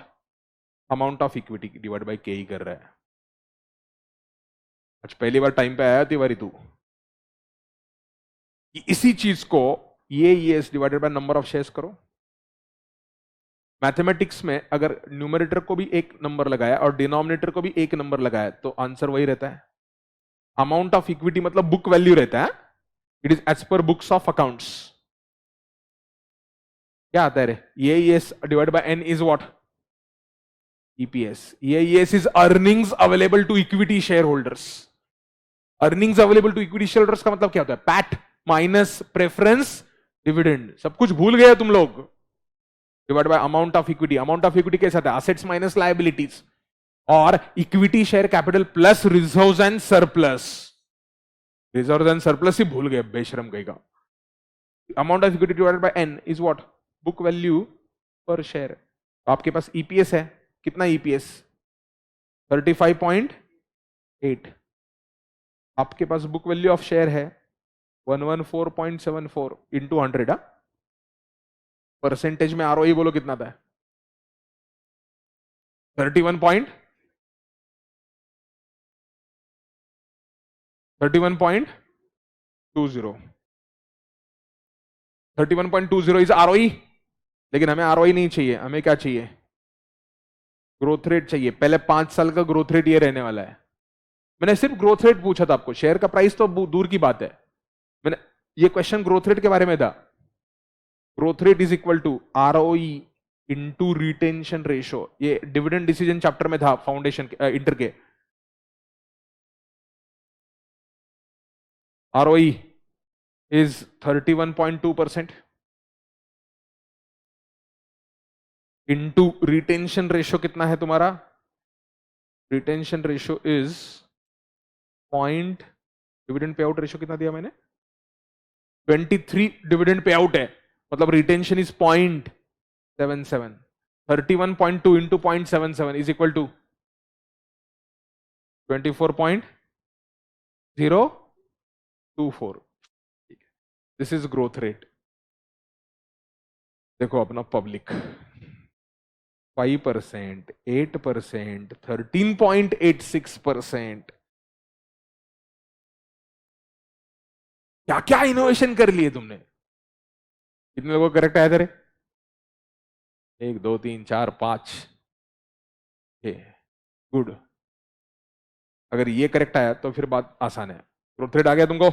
Speaker 1: Amount of equity divide by के ही कर रहा है। अच्छा पहली बार टाइम पे आया तिवारी तू। इसी चीज को ये divided by number of shares करो। मैथमेटिक्स में अगर न्यूमरेटर को भी एक नंबर लगाया और डिनोमिनेटर को भी एक नंबर लगाया तो आंसर वही रहता है। अमाउंट ऑफ इक्विटी मतलब बुक वैल्यू रहता है। It is as per books of accounts. क्या आता है रे? EAS divide by N is what? EPS। EAS is earnings available to equity share holders. Earnings available to equity share holders का मतलब क्या होता है? PAT minus preference dividend. सब कुछ भूल गए तुम लोग। Divide by amount of equity. Amount of equity कैसा था? Assets minus liabilities. और equity share capital plus reserves and surplus. Reserves and surplus ही भूल गए बेशरम कहेगा। Amount of equity divided by N is what? Book value per share. आपके पास EPS है, कितना EPS? 35.8। आपके पास बुक वैल्यू ऑफ शेयर है 114.74 इंटू 100। परसेंटेज में ROE बोलो कितना था? 31.20। 31.20 इज ROE। लेकिन हमें ROE नहीं चाहिए, हमें क्या चाहिए? ग्रोथ रेट चाहिए। पहले 5 साल का ग्रोथ रेट ये रहने वाला है। मैंने सिर्फ ग्रोथ रेट पूछा था आपको, शेयर का प्राइस तो दूर की बात है। मैंने ये क्वेश्चन ग्रोथ रेट के बारे में था। Growth rate is equal to ROE into retention ratio, ये डिविडेंड डिसीजन चैप्टर में था, फाउंडेशन इंटर के। ROE is 31.2% into retention ratio कितना है तुम्हारा, retention ratio is point, dividend pay out ratio कितना दिया मैंने, 23 डिविडेंड पे आउट है, मतलब retention is 0.77, 31.2 into 0.77 is equal to 24.024। This is growth rate. देखो अपना पब्लिक 5%, 8%, 13.86%, क्या क्या इनोवेशन कर लिए तुमने। कितने लोगों को करेक्ट आया तेरे, 1 2 3 4 5, गुड। अगर ये करेक्ट आया तो फिर बात आसान है। ग्रोथ रेट आ गया तुमको,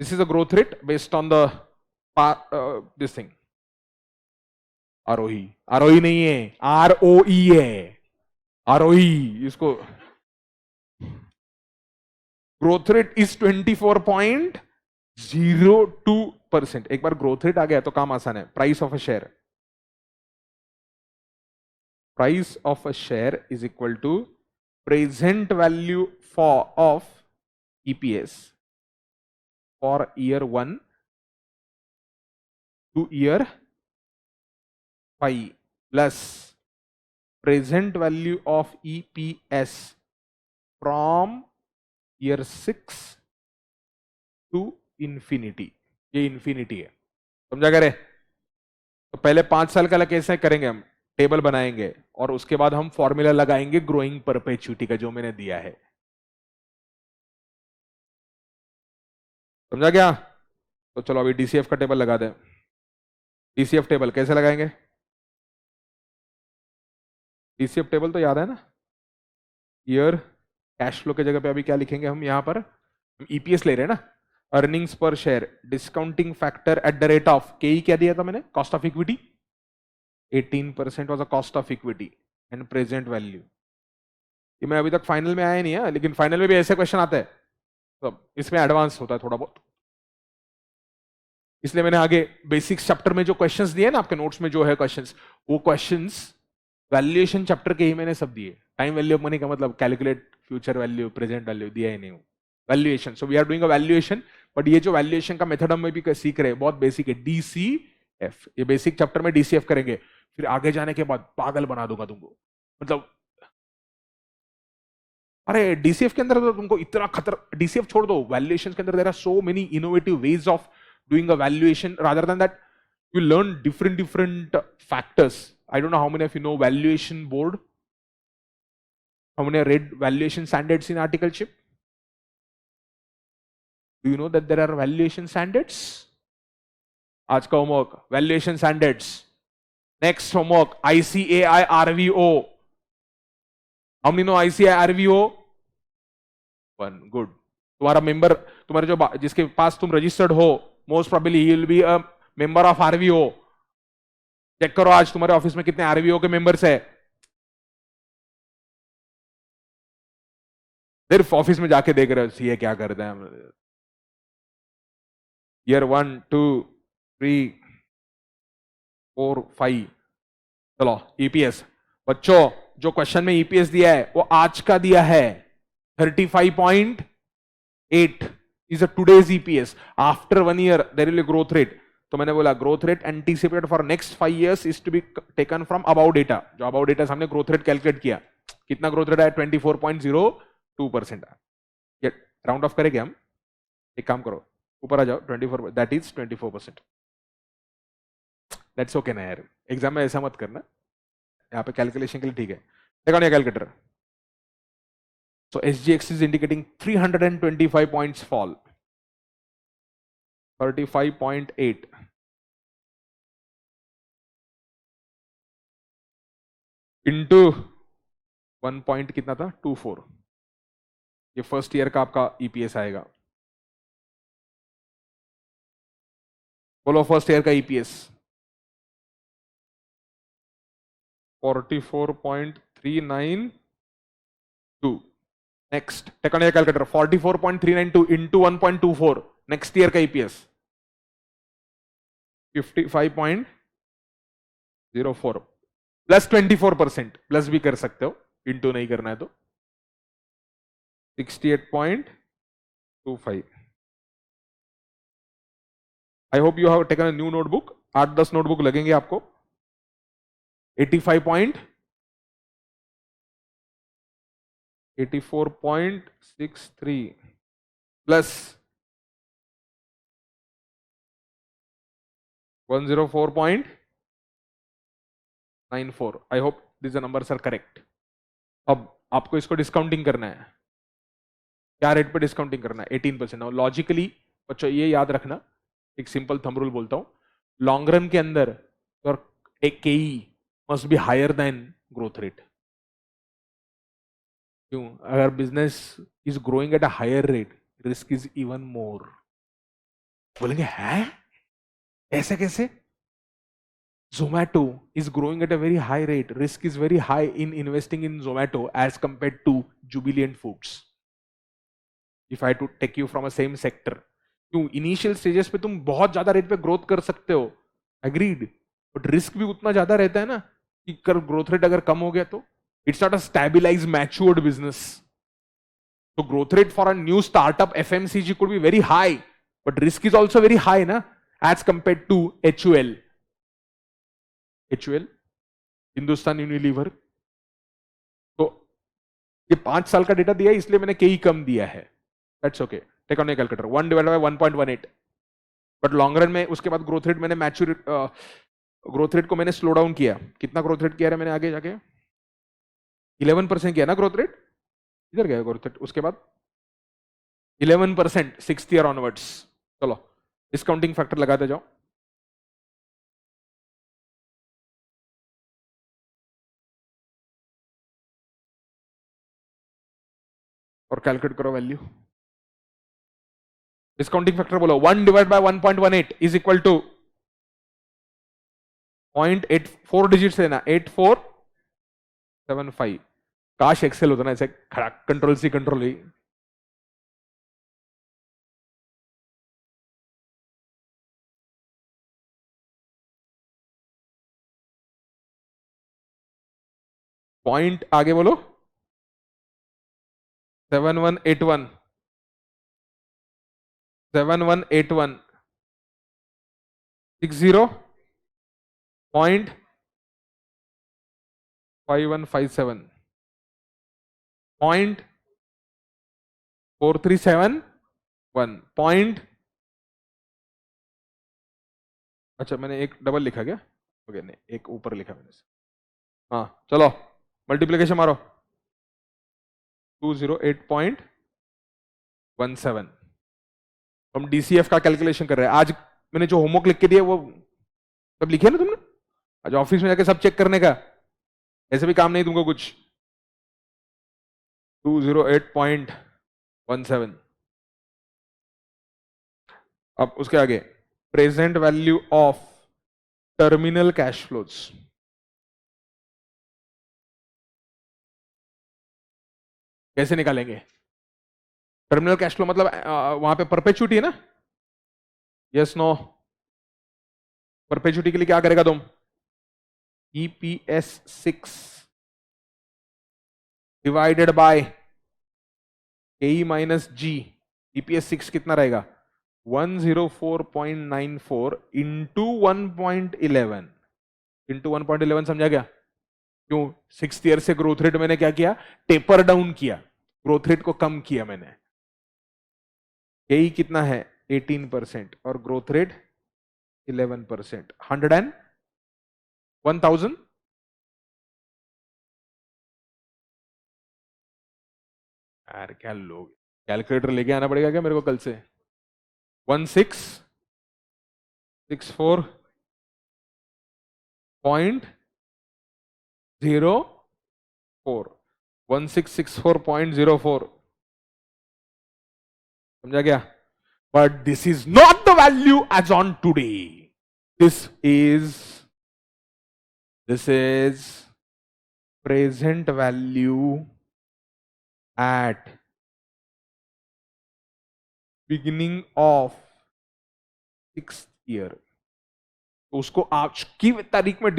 Speaker 1: this is a growth rate based on the this thing, Arohi, Arohi नहीं है, आरओई है, आरोही इसको। Growth rate is 24.02%। एक बार ग्रोथ रेट आ गया तो काम आसान है। Price of a share, price of a share is equal to present value for of EPS for year 1 to year 5 plus present value of EPS from year 6 to infinity। ये infinity है, समझा करे। तो पहले 5 साल का कैसे करेंगे, हम टेबल बनाएंगे और उसके बाद हम फॉर्मूला लगाएंगे ग्रोइंग परपेचुइटी का, जो मैंने दिया है, समझा क्या। तो चलो अभी डीसीएफ का टेबल लगा दें। डीसीएफ टेबल कैसे लगाएंगे, डीसीएफ टेबल तो याद है ना, ईयर कैश फ्लो की जगह पे अभी क्या लिखेंगे हम, यहां पर हम ईपीएस ले रहे हैं ना, earnings per share discounting factor at the rate of के, क्या दिया था मैंने, cost of equity 18% was a cost of equity and present value. ये मैं अभी तक फाइनल में आया नहीं है, लेकिन फाइनल में भी ऐसे क्वेश्चन आते हैं, तो इसमें एडवांस होता है थोड़ा बहुत, इसलिए मैंने आगे बेसिक्स चैप्टर में जो क्वेश्चंस दिए ना आपके नोट्स में जो है क्वेश्चंस, वो क्वेश्चंस वैल्यूएशन चैप्टर के ही मैंने सब दिए। टाइम वैल्यू ऑफ मनी का मतलब calculate future value present value दिया ही नहीं, valuation. So we are doing a valuation, but ये जो वैल्यूएशन का मेथड हम भी सीख रहे हैं, बहुत बेसिक है, डीसीएफ। ये बेसिक चैप्टर में डीसीएफ करेंगे, फिर आगे जाने के बाद पागल बना दूंगा तुमको, मतलब अरे डीसीएफ के अंदर तो तुमको इतना खतर, डीसीएफ छोड़ दो, वैल्यूएशन के अंदर there are so many innovative ways of doing a valuation. Rather than that you learn different factors. I don't know how many of you know valuation board, how many read valuation standards in articleship. Do you know that there are valuation standards? आज का homework valuation standards. Next homework ICAI RVO। How many know ICAI RVO? 1, good. तुम्हारा member, तुम्हारे जो जिसके पास तुम registered हो, most probably he will be a member of RVO। Check करो आज तुम्हारे ऑफिस में कितने RVO के मेंबर्स है, सिर्फ ऑफिस में जाके देख रहे हो सीए क्या करते हैं। ईयर 1 2 3 4 5, चलो ईपीएस। बच्चों जो क्वेश्चन में ईपीएस दिया है वो आज का दिया है, 35.8 is a today's EPS. After 1 year there will be growth rate. तो मैंने बोला growth rate anticipated for next 5 years is to be taken from about data. जो अबाउट डेटा हमने ग्रोथ रेट कैलकुलेट किया, कितना ग्रोथ रेट आया, 24.02% आया। Round of करेंगे हम, एक काम करो ऊपर आ जाओ, 24, दैट इज 24%। दैट्स ओके ना यार, एग्जाम में ऐसा मत करना, यहाँ पे कैलकुलेशन के लिए ठीक है। देखो ना calculator, so SGX is indicating 325 points fall, 35.8 into 1 point कितना था, 24, ये फर्स्ट ईयर का आपका ईपीएस आएगा। बोलो फर्स्ट ईयर का EPS 44.392। Next take on your calculator, 44.392 into 1.24, next year का ईपीएस 55.04 प्लस 24%, प्लस भी कर सकते हो, इंटू नहीं करना है तो 68.25। I hope you have taken a new notebook. 8-10 notebook लगेंगे आपको। 84.63 plus 104.94। I hope this numbers are correct. अब आपको इसको डिस्काउंटिंग करना है। क्या रेट पे डिस्काउंटिंग करना है? 18%। लॉजिकली बच्चों ये याद रखना, एक सिंपल थंब रूल बोलता हूं, लॉन्ग रन के अंदर एक K E must be higher than growth rate. क्यों? अगर business is growing at a higher rate, risk is even more. बोलेंगे है ऐसे कैसे? Zomato is growing at a very high rate. Risk is very high in investing in Zomato as compared to Jubilant Foods. If I had to take you from a same sector, क्यों? Initial stages पे तुम बहुत ज्यादा rate पे growth कर सकते हो, agreed, but risk भी उतना ज्यादा रहता है ना कि कर ग्रोथ रेट अगर कम हो गया तो it's not a stabilize matured business. तो growth rate for a new startup FMCG could be very high, but risk is also very high ना, as compare to HUL, Hindustan Unilever. तो ये 5 साल का डेटा दिया है, इसलिए मैंने कई कम दिया है। That's okay. Take on a calculator 1 divide by 1.18। But long run में उसके बाद ग्रोथ रेट मैंने ग्रोथ रेट को मैंने स्लो डाउन किया। कितना ग्रोथ रेट किया है मैंने आगे जाके? 11% किया ना ग्रोथ रेट। इधर गया ग्रोथ रेट, उसके बाद 11% 6th ईयर ऑनवर्ड्स। चलो डिस्काउंटिंग फैक्टर लगाते जाओ और कैलकुलेट करो वैल्यू। डिस्काउंटिंग फैक्टर बोलो 1 divide by 1.18 is equal to 0.8, 4 digit लेना, 8475। काश एक्सेल होता ना ऐसे खड़ा, control C control V. Point आगे बोलो 7181 7181 60.5157 0.4371 पॉइंट। अच्छा मैंने एक डबल लिखा क्या? ओके नहीं, एक ऊपर लिखा मैंने। हाँ चलो मल्टीप्लीकेशन मारो 208.17। हम DCF का कैलकुलेशन कर रहे हैं। आज मैंने जो होमवर्क लिख के दिया वो सब लिखे ना तुमने? आज ऑफिस में जाके सब चेक करने का, ऐसे भी काम नहीं तुमको कुछ। 208.17। अब उसके आगे present value of terminal cash flows. कैसे निकालेंगे? टर्मिनल कैश फ्लो मतलब वहां पे परपेचुटी है ना? Yes no? परपेचुटी के लिए क्या करेगा तुम? EPS 6 divided by KE minus G। EPS 6 कितना रहेगा? 104.94 इंटू 1.11 इंटू 1.11। समझा क्या? क्यों? 6th ईयर से ग्रोथ रेट मैंने क्या किया? टेपर डाउन किया, ग्रोथ रेट को कम किया मैंने। KE कितना है? 18% और ग्रोथ रेट 11%। 1000 यार क्या लोग, कैलकुलेटर लेके आना पड़ेगा क्या मेरे को कल से? 1664.04 1664.04 समझा गया? But this is not the value as on today. This is present value at beginning of 6th year. तो उसको आज की तारीख में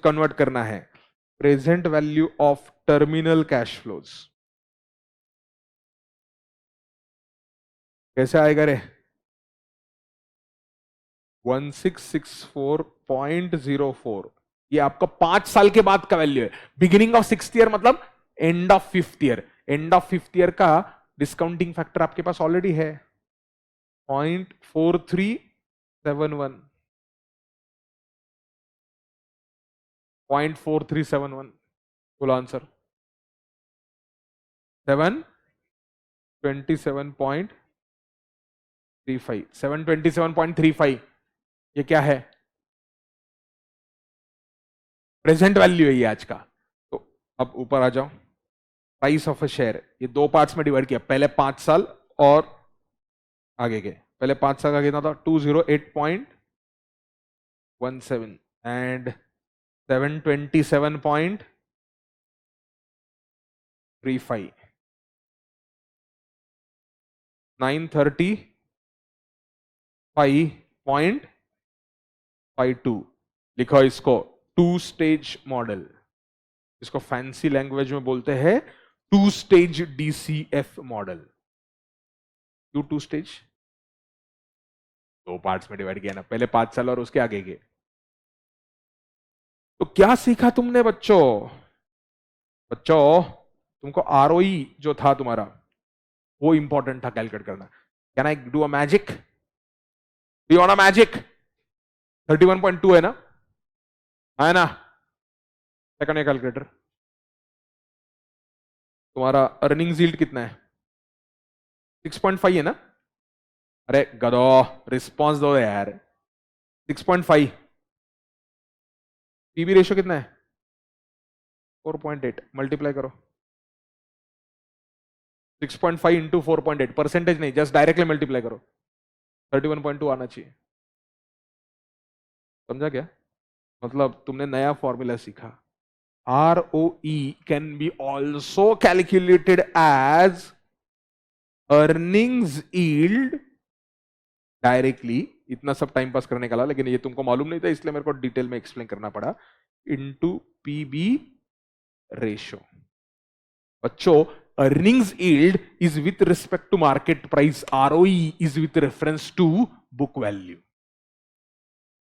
Speaker 1: कन्वर्ट करना है. Present value of terminal cash flows. कैसे आएगा रे? 1664.04. ये आपका 5 साल के बाद का वैल्यू है. बिगिनिंग ऑफ 6th ईयर मतलब end of 5th year. End of 5th year का डिस्काउंटिंग फैक्टर आपके पास ऑलरेडी है 0.4371. 0.4371. बोलो आंसर. 727.35. 727.35. ये क्या है? प्रेजेंट वैल्यू है ये आज का. तो अब ऊपर आ जाओ. प्राइस ऑफ अ शेयर ये 2 पार्ट्स में डिवाइड किया. पहले 5 साल और आगे के. पहले 5 साल का कितना था? 208.17 एंड 727.35. 935.52. लिखो इसको 2-स्टेज मॉडल. इसको फैंसी लैंग्वेज में बोलते हैं 2-स्टेज DCF मॉडल. क्यों 2 स्टेज? 2 पार्ट्स में डिवाइड किया ना. पहले 5 साल और उसके आगे के. तो क्या सीखा तुमने बच्चों? तुमको ROE जो था तुम्हारा वो इंपॉर्टेंट था कैलकुलेट करना. Can I do a magic? Do you want a magic? 31.2 है ना? Second calculator. तुम्हारा अर्निंग्स यील्ड कितना है? 6.5 है ना? अरे गधो रिस्पॉन्स दो यार. 6.5. पीबी रेशियो कितना है? 4.8. मल्टीप्लाई करो. 6.5 इंटू 4.8. परसेंटेज नहीं, जस्ट डायरेक्टली मल्टीप्लाई करो. 31.2 आना चाहिए. समझा क्या? मतलब तुमने नया फॉर्मूला सीखा. ROE can be also calculated as earnings yield directly. इतना सब टाइम पास करने का ला, लेकिन ये तुमको मालूम नहीं था इसलिए मेरे को डिटेल में एक्सप्लेन करना पड़ा. Into PB ratio. बच्चों earnings yield is with respect to market price. ROE is with reference to book value.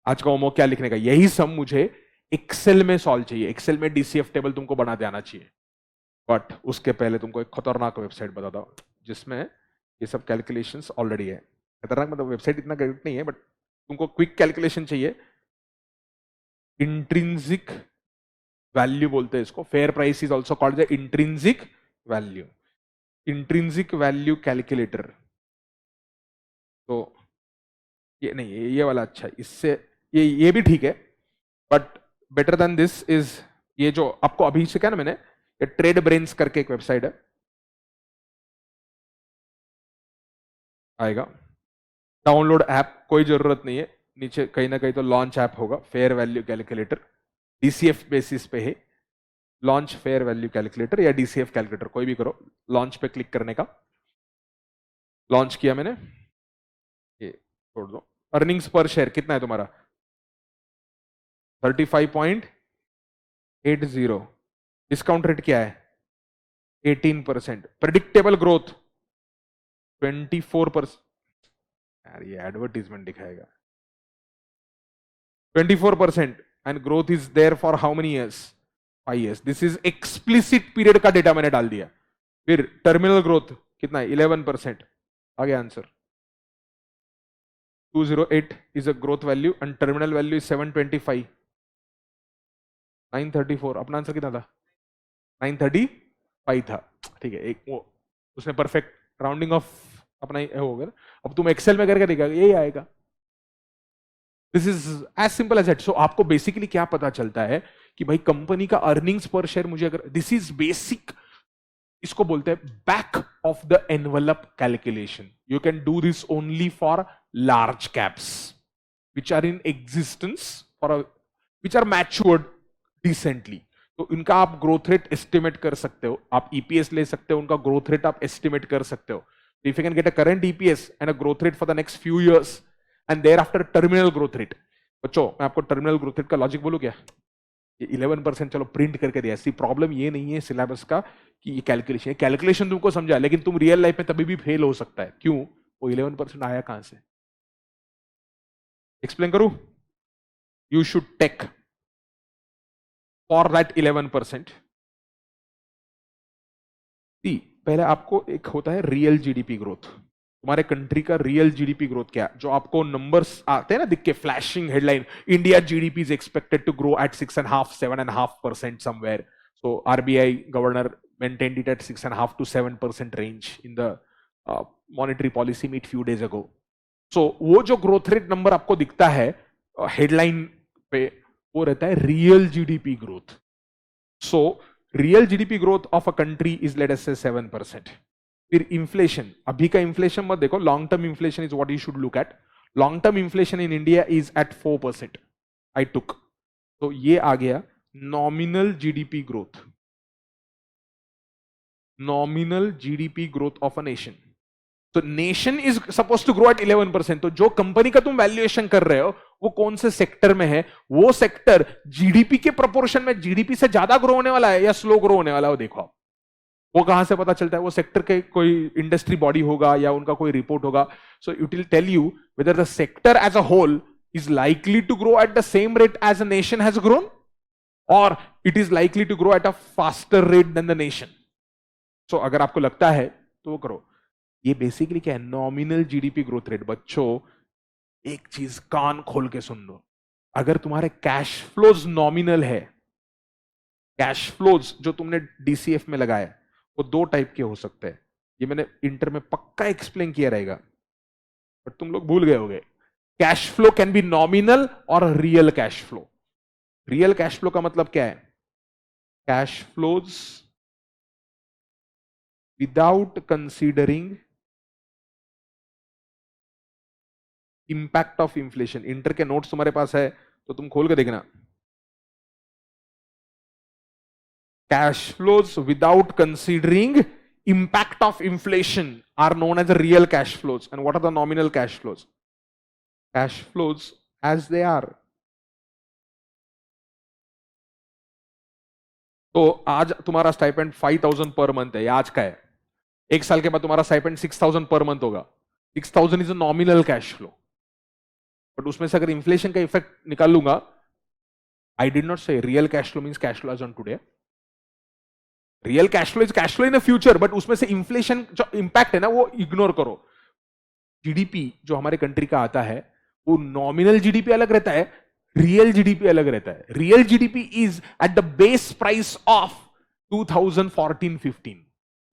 Speaker 1: आज का होमवर्क क्या लिखने का? यही सब मुझे एक्सेल में सॉल्व चाहिए. एक्सेल में DCF टेबल तुमको बना देना चाहिए. बट उसके पहले तुमको एक खतरनाक वेबसाइट बताता हूं जिसमें ये सब कैलकुलेशंस ऑलरेडी है. खतरनाक मतलब वेबसाइट इतना ग्रेट नहीं है, बट तुमको क्विक कैलकुलेशन चाहिए. इंट्रिंसिक वैल्यू बोलते हैं इसको. Fair price is also called the intrinsic value. Intrinsic value calculator. तो ये नहीं, ये वाला अच्छा है. इससे ये भी ठीक है, but better than this is ये जो आपको अभी से क्या ना मैंने, ये ट्रेड ब्रेन्स करके एक वेबसाइट है. आएगा. डाउनलोड ऐप कोई जरूरत नहीं है. नीचे कहीं ना कहीं तो लॉन्च ऐप होगा. Fair value calculator DCF basis पे है. लॉन्च फेयर वैल्यू कैलकुलेटर या DCF कैलकुलेटर कोई भी करो. लॉन्च पे क्लिक करने का. लॉन्च किया मैंने. ये छोड़ दो. अर्निंग्स पर शेयर कितना है तुम्हारा? 35.80. डिस्काउंट रेट क्या है? 18%. Predictable growth 24%. यार ये एडवर्टीजमेंट दिखाएगा. 24% and growth is there for how many years? 5 years. This is explicit period का डेटा मैंने डाल दिया. फिर टर्मिनल ग्रोथ कितना है? 11%. आ गया answer. 208 is a growth value and terminal value is 725. 934. अपना आंसर कितना था? 935 था. ठीक है. एक वो उसने परफेक्ट राउंडिंग ऑफ अपना हो गया. अब तुम एक्सेल में करके देखा यही आएगा. This is as simple as it. So आपको बेसिकली क्या पता चलता है कि भाई कंपनी का अर्निंग्स पर शेयर मुझे अगर, दिस इज बेसिक, इसको बोलते हैं back of the envelope calculation. You can do this only for large caps which are in existence which are matured decently. तो इनका आप ग्रोथ रेट एस्टिमेट कर सकते हो, आप ईपीएस ले सकते हो, उनका ग्रोथ रेट आप एस्टिमेट कर सकते हो. If you can get a current EPS and a growth rate for the next few years and thereafter terminal growth rate. बच्चों मैं आपको टर्मिनल ग्रोथ रेट का लॉजिक बोलूं क्या? ये 11% चलो प्रिंट करके दिया. ऐसी प्रॉब्लम ये नहीं है सिलेबस का कि ये कैलकुलेशन तुमको समझा, लेकिन तुम रियल लाइफ में तभी भी फेल हो सकता है. क्यों? वो 11% आया कहां से? एक्सप्लेन करूं? You should take for that 11%. पहले आपको एक होता है रियल जीडीपी ग्रोथ. तुम्हारे कंट्री का रियल जीडीपी ग्रोथ क्या, जो आपको नंबर्स आते हैं ना दिख के, flashing headline, India GDP is expected to grow at 6.5-7.5% somewhere. So RBI governor maintained it at 6.5 to 7% range in the monetary policy meet few days ago. So वो जो ग्रोथ रेट नंबर आपको दिखता है हेडलाइन पे, वो रहता है real GDP growth. So real GDP growth of a country is let us say 7%. फिर इंफ्लेशन, अभी का इंफ्लेशन मत देखो, long term inflation is what you should look at. Long term inflation in India is at 4%. I took, तो ये आ गया nominal GDP growth. Nominal GDP growth of a nation. So nation is supposed to grow at 11%. तो जो company का तुम valuation कर रहे हो वो कौन से सेक्टर में है, वो सेक्टर जीडीपी के प्रोपोर्शन में जीडीपी से ज्यादा ग्रो होने वाला है या स्लो ग्रो होने वाला है, वो देखो आप. वो कहां से पता चलता है? वो सेक्टर के कोई इंडस्ट्री बॉडी होगा या उनका कोई रिपोर्ट होगा. So it will tell you whether the sector as a whole is likely to grow at the same rate as a nation has grown or it is likely to grow at a faster rate than the nation. So अगर आपको लगता है तो वो करो. ये basically क्या है? Nominal GDP growth rate. बच्चों एक चीज कान खोल के सुन लो, अगर तुम्हारे कैश फ्लोज नॉमिनल है, कैश फ्लोज जो तुमने डीसीएफ में लगाया वो दो टाइप के हो सकते हैं. ये मैंने इंटर में पक्का एक्सप्लेन किया रहेगा बट तुम लोग भूल गए होगे. Cash flow can be nominal और real cash flow. Real cash flow का मतलब क्या है? Cash flows without considering impact of inflation. Inter के नोट्स तुम्हारे पास है तो तुम खोल के देखना. Cash flows without considering impact of inflation are known as the real cash flows. And what are the nominal cash flows? Cash flows as they are. तो आज तुम्हारा स्टाइपेंड 5,000 पर मंथ है, आज का है. एक साल के बाद तुम्हारा स्टाइपेंड 6,000 पर मंथ होगा. 6,000 is a nominal cash flow. But उसमें से अगर इन्फ्लेशन का इफेक्ट निकाल लूंगा, I did not say real cash flow means cash flow as on today. Real cash flow is cash flow in the future, but उसमें से inflation जो impact है ना वो इग्नोर करो. जीडीपी जो हमारे कंट्री का आता है वो नॉमिनल जीडीपी अलग रहता है, रियल जीडीपी अलग रहता है. Real GDP is at the base price of 2014-15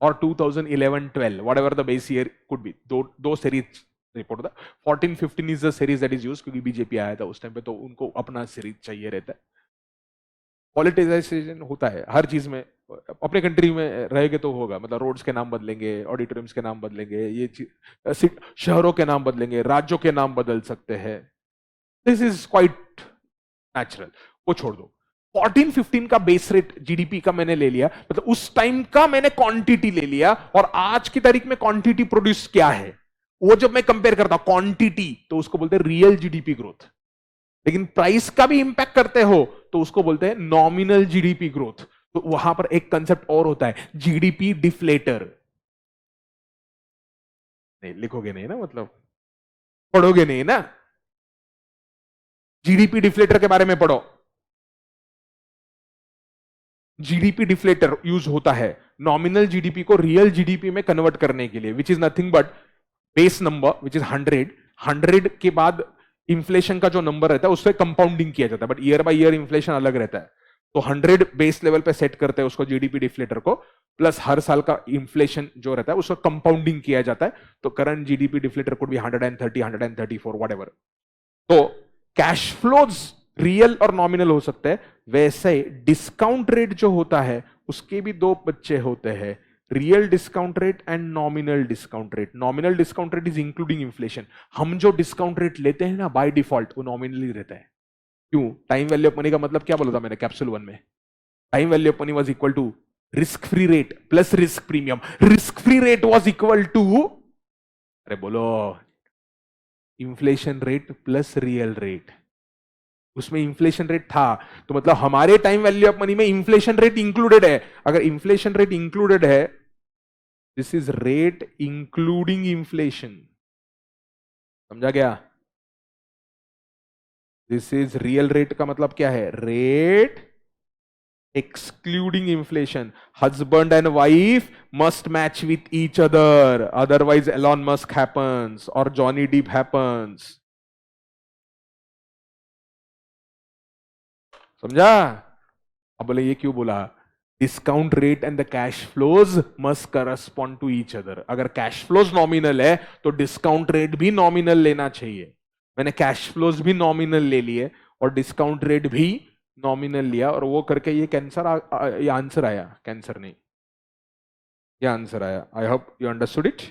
Speaker 1: और 2011-12, whatever the base year could be. दो सीरीज रिपोर्ट था. 14-15 is the series that is used क्योंकि बीजेपी आया था उस टाइम पे, तो उनको अपना सीरीज चाहिए रहता है. पॉलिटिसाइजेशन होता है हर चीज में. अपने कंट्री में रहेंगे तो होगा, मतलब रोड्स के नाम बदलेंगे, ऑडिटोरियम्स के नाम बदलेंगे, ये शहरों के नाम बदलेंगे, राज्यों के नाम बदल सकते हैं. This is quite natural. वो छोड़ दो. 14-15 का बेस रेट जीडीपी का मैंने ले लिया, मतलब उस टाइम का मैंने क्वांटिटी ले लिया, और आज की तारीख में क्वांटिटी प्रोड्यूस क्या है वो जब मैं कंपेयर करता हूं क्वांटिटी, तो उसको बोलते हैं रियल जीडीपी ग्रोथ. लेकिन प्राइस का भी इंपैक्ट करते हो तो उसको बोलते हैं नॉमिनल जीडीपी ग्रोथ. तो वहां पर एक कंसेप्ट और होता है, जीडीपी डिफ्लेटर. नहीं लिखोगे नहीं ना, मतलब पढ़ोगे नहीं ना. जीडीपी डिफ्लेटर के बारे में पढ़ो. जीडीपी डिफ्लेटर यूज होता है नॉमिनल जीडीपी को रियल जीडीपी में कन्वर्ट करने के लिए, which is nothing but base number which is 100 के बाद इन्फ्लेशन का जो नंबर रहता है उससे कंपाउंडिंग किया जाता है, but year by year inflation अलग रहता है. तो 100 बेस लेवल पे सेट करते हैं उसको जीडीपी डिफ्लेटर को, प्लस हर साल का इन्फ्लेशन जो रहता है उसको कंपाउंडिंग किया जाता है. तो current GDP deflator could be 130, 134 whatever. तो कैश फ्लोज रियल और नॉमिनल हो सकते हैं. वैसे डिस्काउंट रेट जो होता है उसके भी दो बच्चे होते हैं, real discount rate and nominal discount rate. Nominal discount rate is including inflation. हम जो डिस्काउंट रेट लेते हैं ना बाय डिफॉल्ट वो नॉमिनली रहता है. क्यों? टाइम वैल्यू ऑफ मनी का मतलब क्या बोला था मैंने कैप्सूल 1 में? Time value of money was equal to risk free rate plus risk premium. Risk free rate was equal to, अरे बोलो, inflation rate plus real rate. उसमें इन्फ्लेशन रेट था तो मतलब हमारे टाइम वैल्यू ऑफ मनी में inflation rate included है. अगर इन्फ्लेशन रेट इंक्लूडेड है, this is rate including inflation. समझा गया? दिस इज रियल रेट का मतलब क्या है? Rate excluding inflation. Husband and wife must match with each other, otherwise Elon Musk happens or Johnny Depp happens. समझा? अब बोले ये क्यों बोला? Discount rate and the cash flows must correspond to each other. अगर कैश फ्लोज नॉमिनल है तो discount rate भी नॉमिनल लेना चाहिए. मैंने कैश फ्लोज भी नॉमिनल ले लिए और डिस्काउंट रेट भी नॉमिनल लिया और वो करके ये ये आंसर आया. कैंसर नहीं, ये आंसर आया. आई होप यू अंडरस्टूड इट.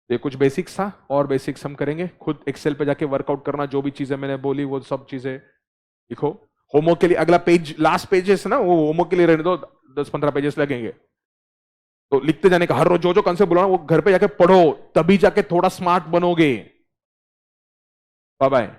Speaker 1: ये कुछ बेसिक्स था और बेसिक्स हम करेंगे. खुद एक्सेल पे जाके वर्कआउट करना. जो भी चीजें मैंने बोली वो सब चीजें लिखो. होमवर्क के लिए अगला पेज, लास्ट पेजेस ना, वो होमवर्क के लिए रहने दो. 10-15 पेजेस लगेंगे तो लिखते जाने का. हर रोज जो जो कंसेप्ट बोला वो घर पे जाके पढ़ो, तभी जाके थोड़ा स्मार्ट बनोगे. Bye bye.